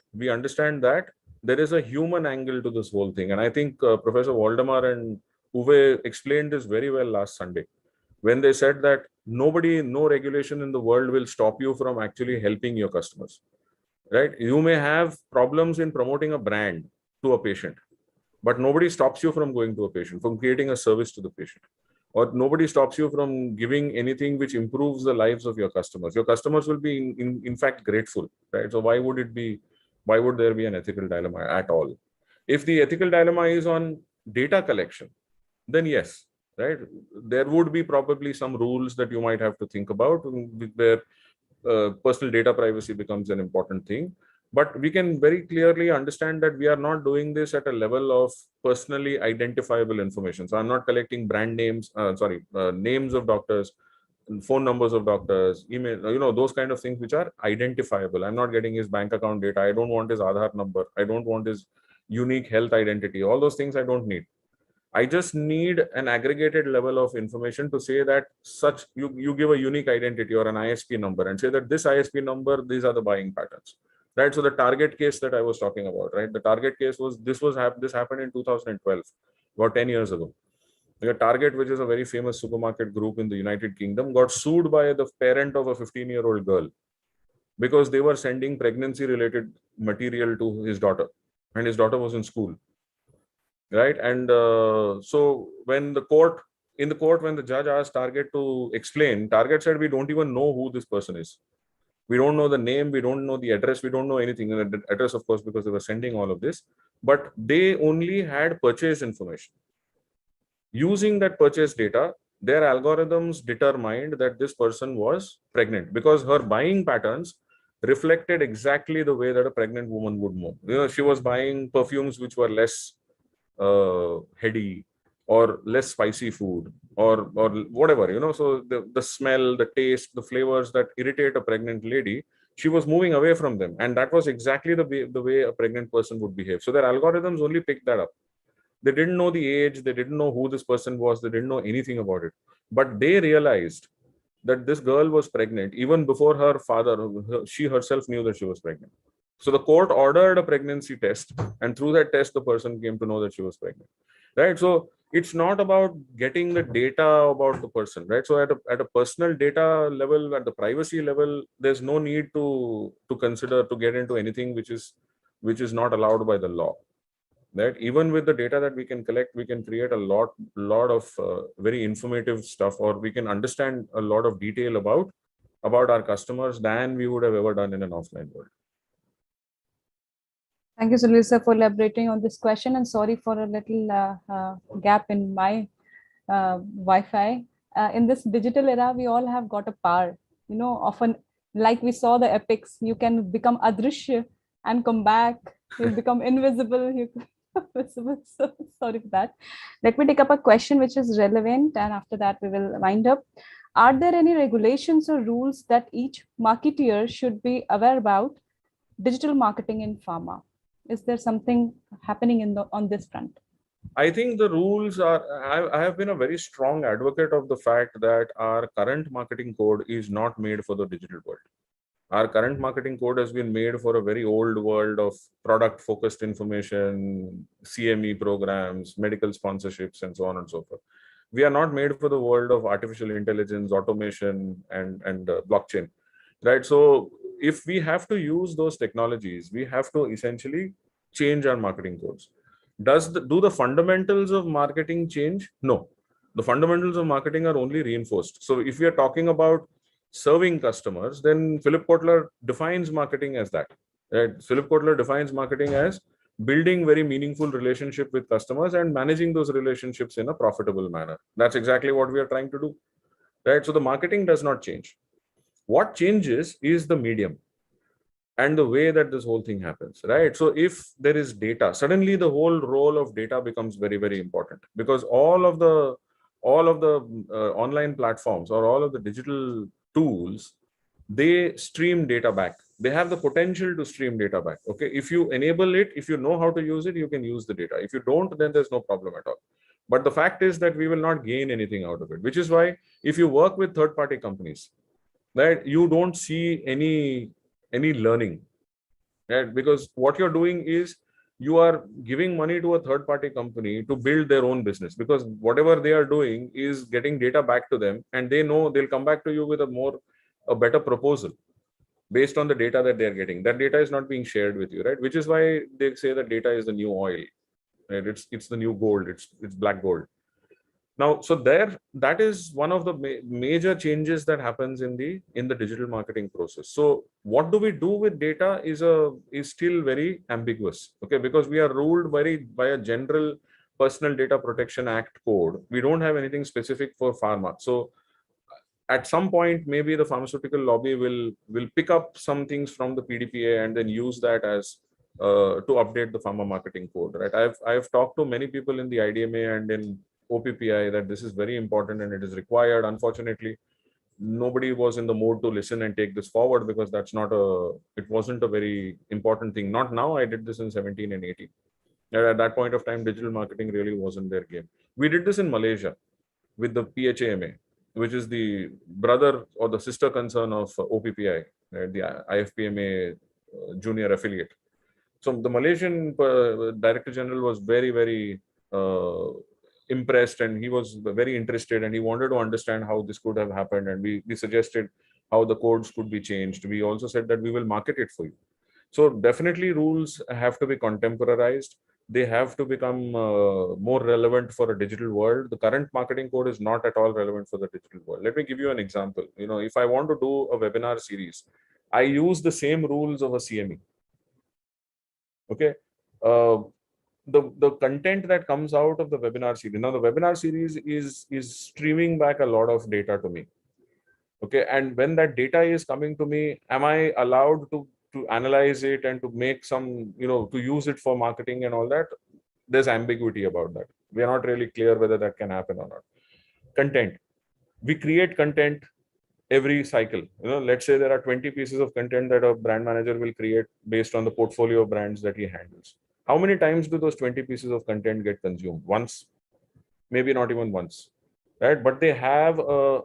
there is a human angle to this whole thing. And I think Professor Waldemar and Uwe explained this very well last Sunday, when they said that no regulation in the world will stop you from actually helping your customers, right? You may have problems in promoting a brand to a patient, but nobody stops you from going to a patient, from creating a service to the patient, or nobody stops you from giving anything which improves the lives of your customers. Your customers will be in fact grateful, right? So why would there be an ethical dilemma at all? If the ethical dilemma is on data collection, then yes, right? There would be probably some rules that you might have to think about where personal data privacy becomes an important thing. But we can very clearly understand that we are not doing this at a level of personally identifiable information. So I'm not collecting brand names, names of doctors, phone numbers of doctors, email, those kind of things which are identifiable. I'm not getting his bank account data. I don't want his Aadhaar number. I don't want his unique health identity. All those things I don't need. I just need an aggregated level of information to say that you give a unique identity or an ISP number and say that this ISP number, these are the buying patterns, right? So the target case that I was talking about, right? The target case was this happened in 2012, about 10 years ago. Target, which is a very famous supermarket group in the United Kingdom, got sued by the parent of a 15-year-old girl because they were sending pregnancy-related material to his daughter, and his daughter was in school. Right. And so when the judge asked Target to explain, Target said, we don't even know who this person is. We don't know the name. We don't know the address. We don't know anything. The address, of course, because they were sending all of this. But they only had purchase information. Using that purchase data, their algorithms determined that this person was pregnant because her buying patterns reflected exactly the way that a pregnant woman would move. She was buying perfumes which were less heady or less spicy food or whatever, so the smell, the taste, the flavors that irritate a pregnant lady, she was moving away from them, and that was exactly the way a pregnant person would behave. So their algorithms only picked that up. They didn't know the age, they didn't know who this person was, they didn't know anything about it, but they realized that this girl was pregnant even before her father, she herself knew that she was pregnant. So the court ordered a pregnancy test, and through that test, the person came to know that she was pregnant, right? So it's not about getting the data about the person, right? So at a personal data level, at the privacy level, there's no need to consider to get into anything which is not allowed by the law, right? Even with the data that we can collect, we can create a lot of very informative stuff, or we can understand a lot of detail about our customers than we would have ever done in an offline world. Thank you, Salil sir, for elaborating on this question, and sorry for a little gap in my Wi-Fi. In this digital era, we all have got a power. You know, often, like we saw the epics, you can become adrishya and come back. You become invisible. You visible. So sorry for that. Let me take up a question which is relevant, and after that we will wind up. Are there any regulations or rules that each marketeer should be aware about digital marketing in pharma? Is there something happening on this front? I think the rules are, I have been a very strong advocate of the fact that our current marketing code is not made for the digital world. Our current marketing code has been made for a very old world of product focused information, CME programs, medical sponsorships, and so on and so forth. We are not made for the world of artificial intelligence, automation, and blockchain, right? So if we have to use those technologies, we have to essentially change our marketing codes. Do the fundamentals of marketing change? No. The fundamentals of marketing are only reinforced. So if we are talking about serving customers, then Philip Kotler defines marketing as that. Right? Philip Kotler defines marketing as building very meaningful relationship with customers and managing those relationships in a profitable manner. That's exactly what we are trying to do. Right? So the marketing does not change. What changes is the medium and the way that this whole thing happens, right? So if there is data, suddenly the whole role of data becomes very, very important, because all of the online platforms or all of the digital tools, they stream data back. They have the potential to stream data back. Okay, if you enable it, if you know how to use it, you can use the data. If you don't, then there's no problem at all. But the fact is that we will not gain anything out of it, which is why if you work with third-party companies, right, you don't see any learning, right? Because what you're doing is you are giving money to a third-party company to build their own business, because whatever they are doing is getting data back to them, and they know they'll come back to you with a better proposal based on the data that they're getting. That data is not being shared with you, right? Which is why they say that data is the new oil, right? It's the new gold. It's black gold. Now, so that is one of the major changes that happens in the digital marketing process. So what do we do with data is still very ambiguous, okay? Because we are ruled by a general Personal Data Protection Act code. We don't have anything specific for pharma. So at some point, maybe the pharmaceutical lobby will pick up some things from the PDPA and then use that as to update the pharma marketing code, right? I've talked to many people in the IDMA and in OPPI that this is very important and it is required. Unfortunately, nobody was in the mood to listen and take this forward, because it wasn't a very important thing. Not now. I did this in 17 and 18. At that point of time, digital marketing really wasn't their game. We did this in Malaysia with the PHAMA, which is the brother or the sister concern of OPPI, right? The IFPMA junior affiliate. So the Malaysian Director General was very, very impressed, and he was very interested, and he wanted to understand how this could have happened. And we suggested how the codes could be changed. We also said that we will market it for you. So definitely rules have to be contemporarized. They have to become more relevant for a digital world. The current marketing code is not at all relevant for the digital world. Let me give you an example. You know, if I want to do a webinar series, I use the same rules of a CME. Okay. The content that comes out of the webinar series. Now, the webinar series is streaming back a lot of data to me. Okay. And when that data is coming to me, am I allowed to analyze it and to make some, to use it for marketing and all that? There's ambiguity about that. We are not really clear whether that can happen or not. Content. We create content every cycle. Let's say there are 20 pieces of content that a brand manager will create based on the portfolio of brands that he handles. How many times do those 20 pieces of content get consumed? Once, maybe not even once, right? But they have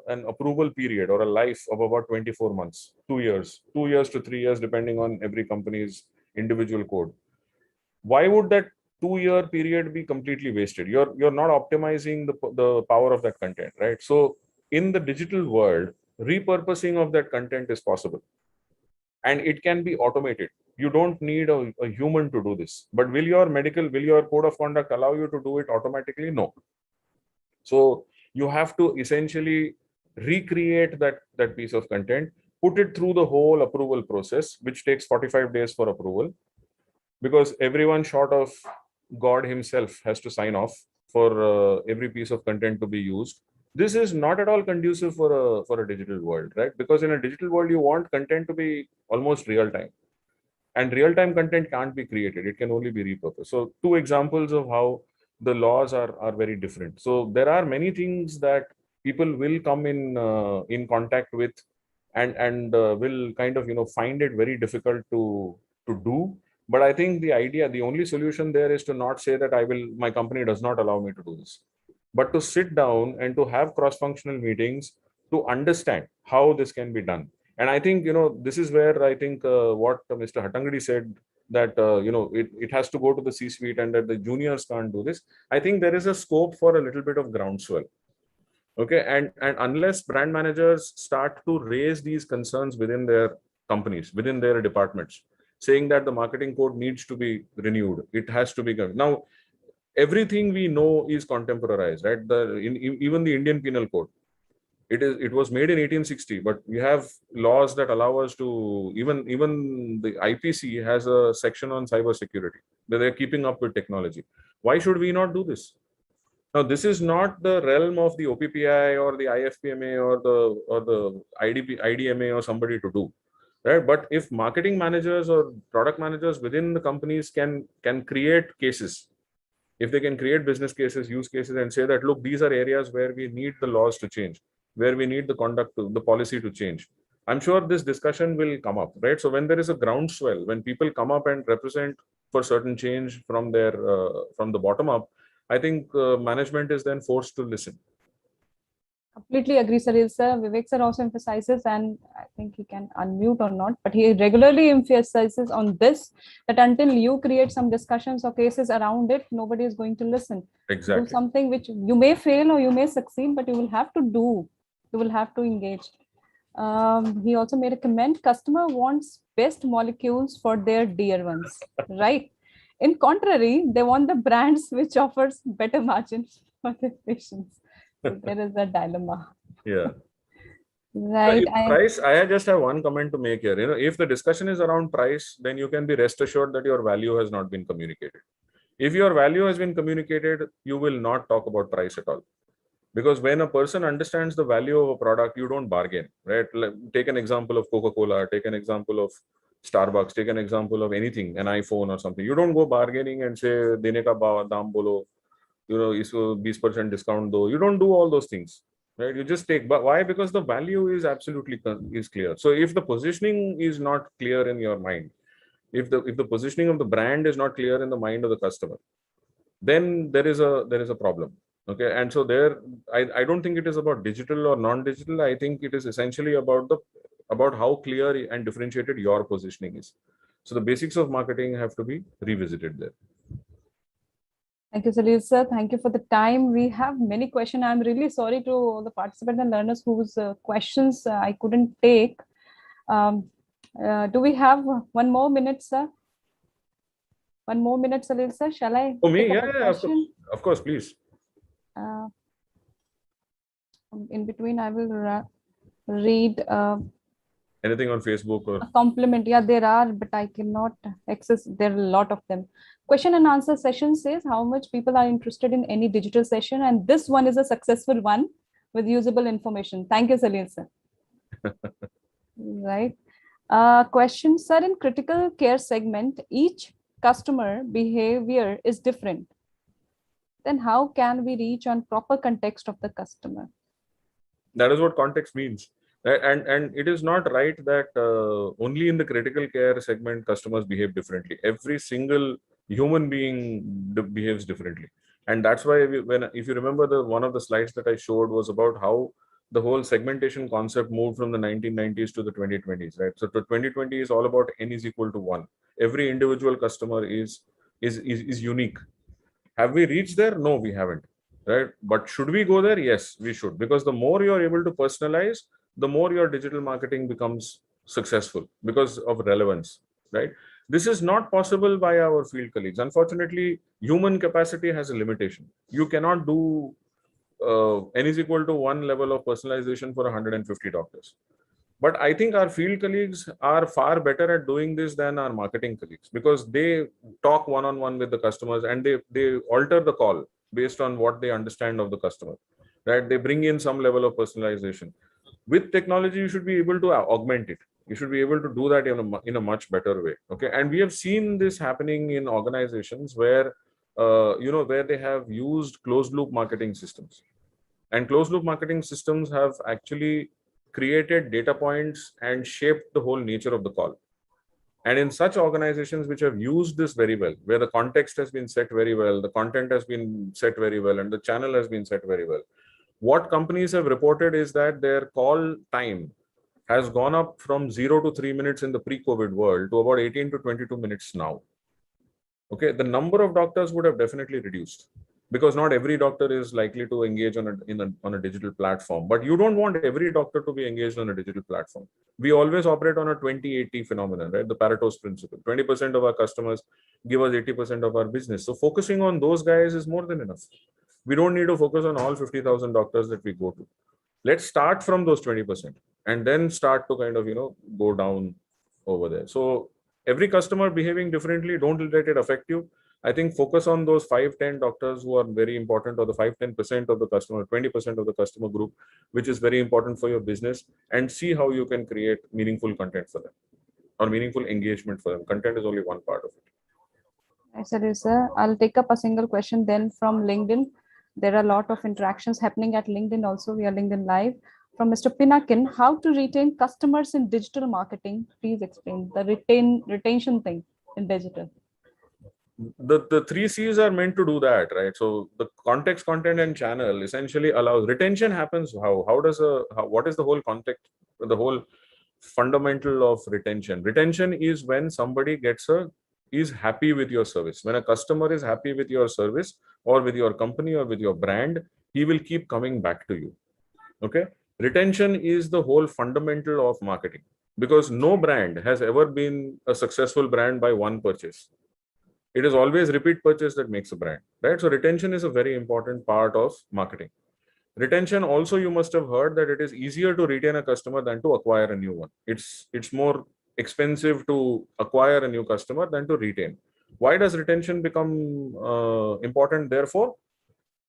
an approval period or a life of about 24 months, 2 years to 3 years, depending on every company's individual code. Why would that 2-year period be completely wasted? You're not optimizing the power of that content, right? So in the digital world, repurposing of that content is possible, and it can be automated. You don't need a human to do this. But will your code of conduct allow you to do it automatically? No. So you have to essentially recreate that piece of content, put it through the whole approval process, which takes 45 days for approval, because everyone short of God himself has to sign off for every piece of content to be used. This is not at all conducive for a digital world, right? Because in a digital world, you want content to be almost real time, and real time content can't be created. It can only be repurposed. So two examples of how the laws are very different. So there are many things that people will come in contact with, and will kind of find it very difficult to do. But I think the only solution there is to not say that my company does not allow me to do this, but to sit down and to have cross-functional meetings to understand how this can be done. And I think this is where I think what Mr. Hattangadi said, that it has to go to the C-suite and that the juniors can't do this. I think there is a scope for a little bit of groundswell. Okay, and unless brand managers start to raise these concerns within their companies, within their departments, saying that the marketing code needs to be renewed, it has to be now. Everything we know is contemporarized, right? Even the Indian Penal Code, it was made in 1860, but we have laws that allow us to even the IPC has a section on cyber security, that they're keeping up with technology. Why should we not do this? Now, this is not the realm of the OPPI or the IFPMA or the IDMA or somebody to do, right? But if marketing managers or product managers within the companies can create cases, if they can create business cases, use cases, and say that, look, these are areas where we need the laws to change, where we need the policy to change, I'm sure this discussion will come up, right? So when there is a groundswell, when people come up and represent for certain change from the bottom up, I think management is then forced to listen. Completely agree, Salil sir. Vivek sir also emphasizes, and I think he can unmute or not, but he regularly emphasizes on this, that until you create some discussions or cases around it, nobody is going to listen. Exactly. Do something which you may fail or you may succeed, but you will have to do. You will have to engage. He also made a comment, customer wants best molecules for their dear ones, right? In contrary, they want the brands which offers better margins for their patients. So there is a dilemma. Yeah. Right. Price, I just have one comment to make here. If the discussion is around price, then you can be rest assured that your value has not been communicated. If your value has been communicated, you will not talk about price at all. Because when a person understands the value of a product, you don't bargain, right? Take an example of Coca-Cola, take an example of Starbucks, take an example of anything, an iPhone or something. You don't go bargaining and say, dene ka daam bolo, isko 20% discount do. You don't do all those things, right? You just take, but why? Because the value is absolutely clear. So if the positioning is not clear in your mind, if the positioning of the brand is not clear in the mind of the customer, then there is a problem. Okay, and so I don't think it is about digital or non-digital. I think it is essentially about how clear and differentiated your positioning is. So the basics of marketing have to be revisited there. Thank you, Salil sir. Thank you for the time. We have many questions. I'm really sorry to all the participants and learners whose questions I couldn't take. Do we have 1 more minute, sir? 1 more minute, Salil sir. Shall I? Oh, me? Yeah, of course, please. In between, I will read anything on Facebook or a compliment. Yeah, there are, but I cannot access. There are a lot of them. Question and answer session says how much people are interested in any digital session, and this one is a successful one with usable information. Thank you, Salil sir. Right. Question, sir. In critical care segment, each customer behavior is different. Then how can we reach on proper context of the customer? That is what context means. And it is not right that only in the critical care segment customers behave differently. Every single human being behaves differently. And that's why if you remember, one of the slides that I showed was about how the whole segmentation concept moved from the 1990s to the 2020s, right? So the 2020 is all about n is equal to 1. every individual customer is unique. Have we reached there? No, we haven't, right? But should we go there? Yes, we should, because the more you're able to personalize, the more your digital marketing becomes successful because of relevance, right? This is not possible by our field colleagues. Unfortunately, human capacity has a limitation. You cannot do n is equal to 1 level of personalization for 150 doctors. But I think our field colleagues are far better at doing this than our marketing colleagues, because they talk one-on-one with the customers and they alter the call based on what they understand of the customer, right? They bring in some level of personalization. With technology, you should be able to augment it. You should be able to do that in a much better way. Okay. And we have seen this happening in organizations where, where they have used closed loop marketing systems. And closed loop marketing systems have actually created data points and shaped the whole nature of the call. And in such organizations which have used this very well, where the context has been set very well, the content has been set very well, and the channel has been set very well, what companies have reported is that their call time has gone up from 0 to 3 minutes in the pre-COVID world to about 18 to 22 minutes now. Okay, the number of doctors would have definitely reduced, because not every doctor is likely to engage on a digital platform. But you don't want every doctor to be engaged on a digital platform. We always operate on a 20-80 phenomenon, right? The Pareto's principle. 20% of our customers give us 80% of our business. So focusing on those guys is more than enough. We don't need to focus on all 50,000 doctors that we go to. Let's start from those 20% and then start to kind of, go down over there. So every customer behaving differently, don't let it affect you. I think focus on those 5-10 doctors who are very important, or the 5-10% of the customer, 20% of the customer group, which is very important for your business, and see how you can create meaningful content for them or meaningful engagement for them. Content is only one part of it. Yes, sir. I'll take up a single question then from LinkedIn. There are a lot of interactions happening at LinkedIn also. We are LinkedIn Live. From Mr. Pinakin, how to retain customers in digital marketing? Please explain the retention thing in digital. The 3 C's are meant to do that, right? So the context, content, and channel essentially allows retention. Happens how? What is the whole context, the whole fundamental of retention? Retention is when somebody is happy with your service. When a customer is happy with your service or with your company or with your brand, he will keep coming back to you. Okay. Retention is the whole fundamental of marketing, because no brand has ever been a successful brand by one purchase. It is always repeat purchase that makes a brand, right? So retention is a very important part of marketing. Retention also, you must have heard that it is easier to retain a customer than to acquire a new one. It's more expensive to acquire a new customer than to retain. Why does retention become important? Therefore,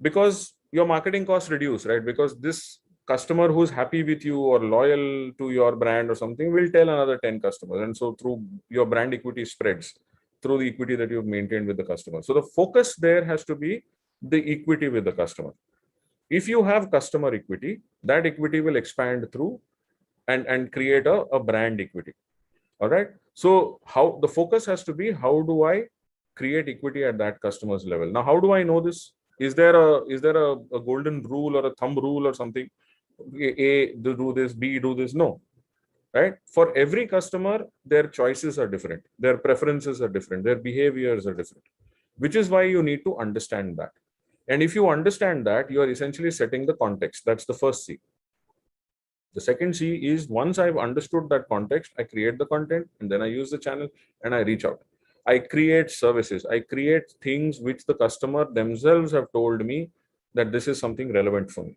because your marketing costs reduce, right? Because this customer who's happy with you or loyal to your brand or something will tell another 10 customers. And so through your brand equity spreads through the equity that you've maintained with the customer. So the focus there has to be the equity with the customer. If you have customer equity, that equity will expand through and create a brand equity. All right. So how the focus has to be, how do I create equity at that customer's level? Now, how do I know this? Is there a golden rule or a thumb rule or something? A, do this, B, do this? No. Right? For every customer, their choices are different. Their preferences are different. Their behaviors are different, which is why you need to understand that. And if you understand that, you are essentially setting the context. That's the first C. The second C is, once I've understood that context, I create the content, and then I use the channel and I reach out. I create services. I create things which the customer themselves have told me that this is something relevant for me.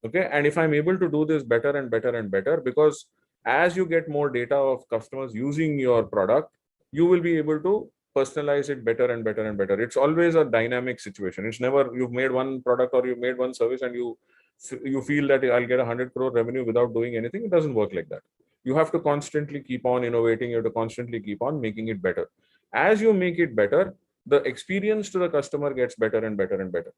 Okay. And if I'm able to do this better and better and better, because as you get more data of customers using your product, you will be able to personalize it better and better and better. It's always a dynamic situation. It's never you've made one product or you've made one service and you feel that I'll get 100 crore revenue without doing anything. It doesn't work like that. You have to constantly keep on innovating. You have to constantly keep on making it better. As you make it better, the experience to the customer gets better and better and better.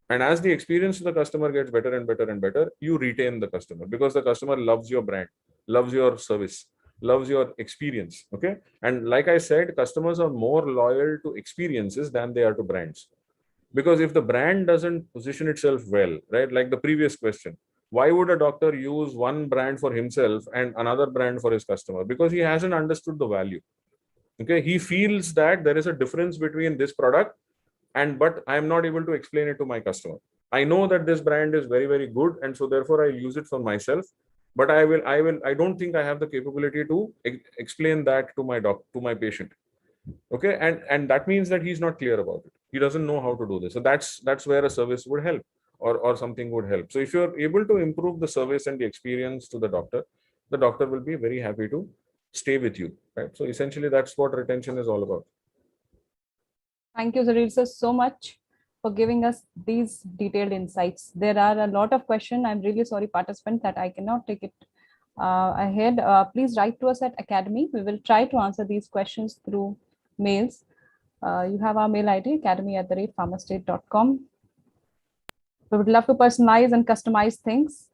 And as the experience to the customer gets better and better and better, you retain the customer, because the customer loves your brand, loves your service, loves your experience. Okay. And like I said, customers are more loyal to experiences than they are to brands. Because if the brand doesn't position itself well, right? Like the previous question, why would a doctor use one brand for himself and another brand for his customer? Because he hasn't understood the value. Okay, he feels that there is a difference between this product but I am not able to explain it to my customer. I know that this brand is very, very good, and so therefore I use it for myself. But I don't think I have the capability to explain that to my patient. Okay, and that means that he's not clear about it. He doesn't know how to do this. So that's where a service would help, or something would help. So if you're able to improve the service and the experience to the doctor will be very happy to stay with you. Right. So essentially, that's what retention is all about. Thank you, Salil sir, so much for giving us these detailed insights. There are a lot of questions. I'm really sorry, participant, that I cannot take it ahead. Please write to us at Academy. We will try to answer these questions through mails. You have our mail ID, academy@pharmastate.com. We would love to personalize and customize things.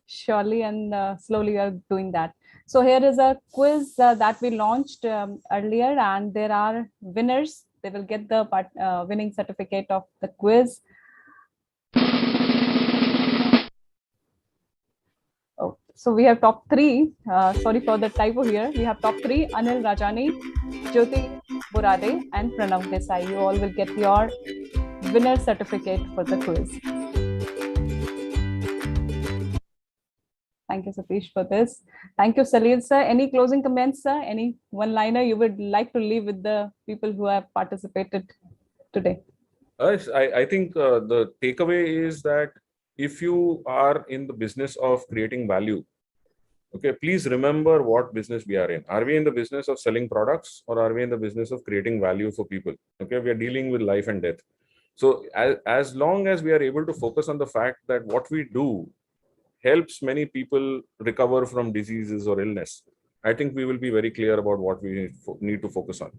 Surely and slowly are doing that. So here is a quiz that we launched earlier, and there are winners. They will get the winning certificate of the quiz. Oh, so we have top 3. Sorry for the typo here. We have top 3: Anil Rajani, Jyoti Burade, and Pranav Desai. You all will get your winner certificate for the quiz. Thank you, Satish, for this. Thank you, Salil sir. Any closing comments, sir? Any one-liner you would like to leave with the people who have participated today? I think the takeaway is that if you are in the business of creating value, okay, please remember what business we are in. Are we in the business of selling products, or are we in the business of creating value for people? Okay, we are dealing with life and death. So as long as we are able to focus on the fact that what we do helps many people recover from diseases or illness, I think we will be very clear about what we need to focus on.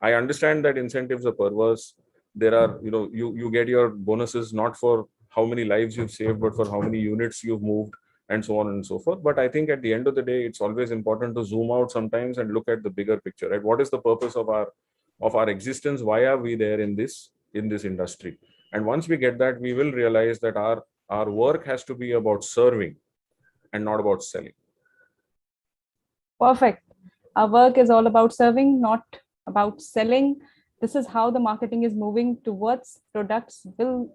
I understand that incentives are perverse. There are, you get your bonuses not for how many lives you've saved, but for how many units you've moved, and so on and so forth. But I think at the end of the day, it's always important to zoom out sometimes and look at the bigger picture, right? What is the purpose of our existence? Why are we there in this industry? And once we get that, we will realize that our work has to be about serving and not about selling. Perfect. Our work is all about serving, not about selling. This is how the marketing is moving towards. Products will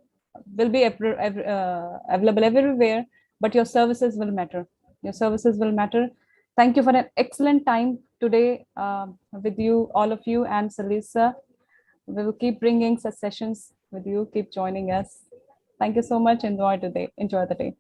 be available everywhere, but your services will matter. Your services will matter. Thank you for an excellent time today with you, all of you, and Salil sir. We will keep bringing such sessions with you. Keep joining us. Thank you so much. Enjoy the day.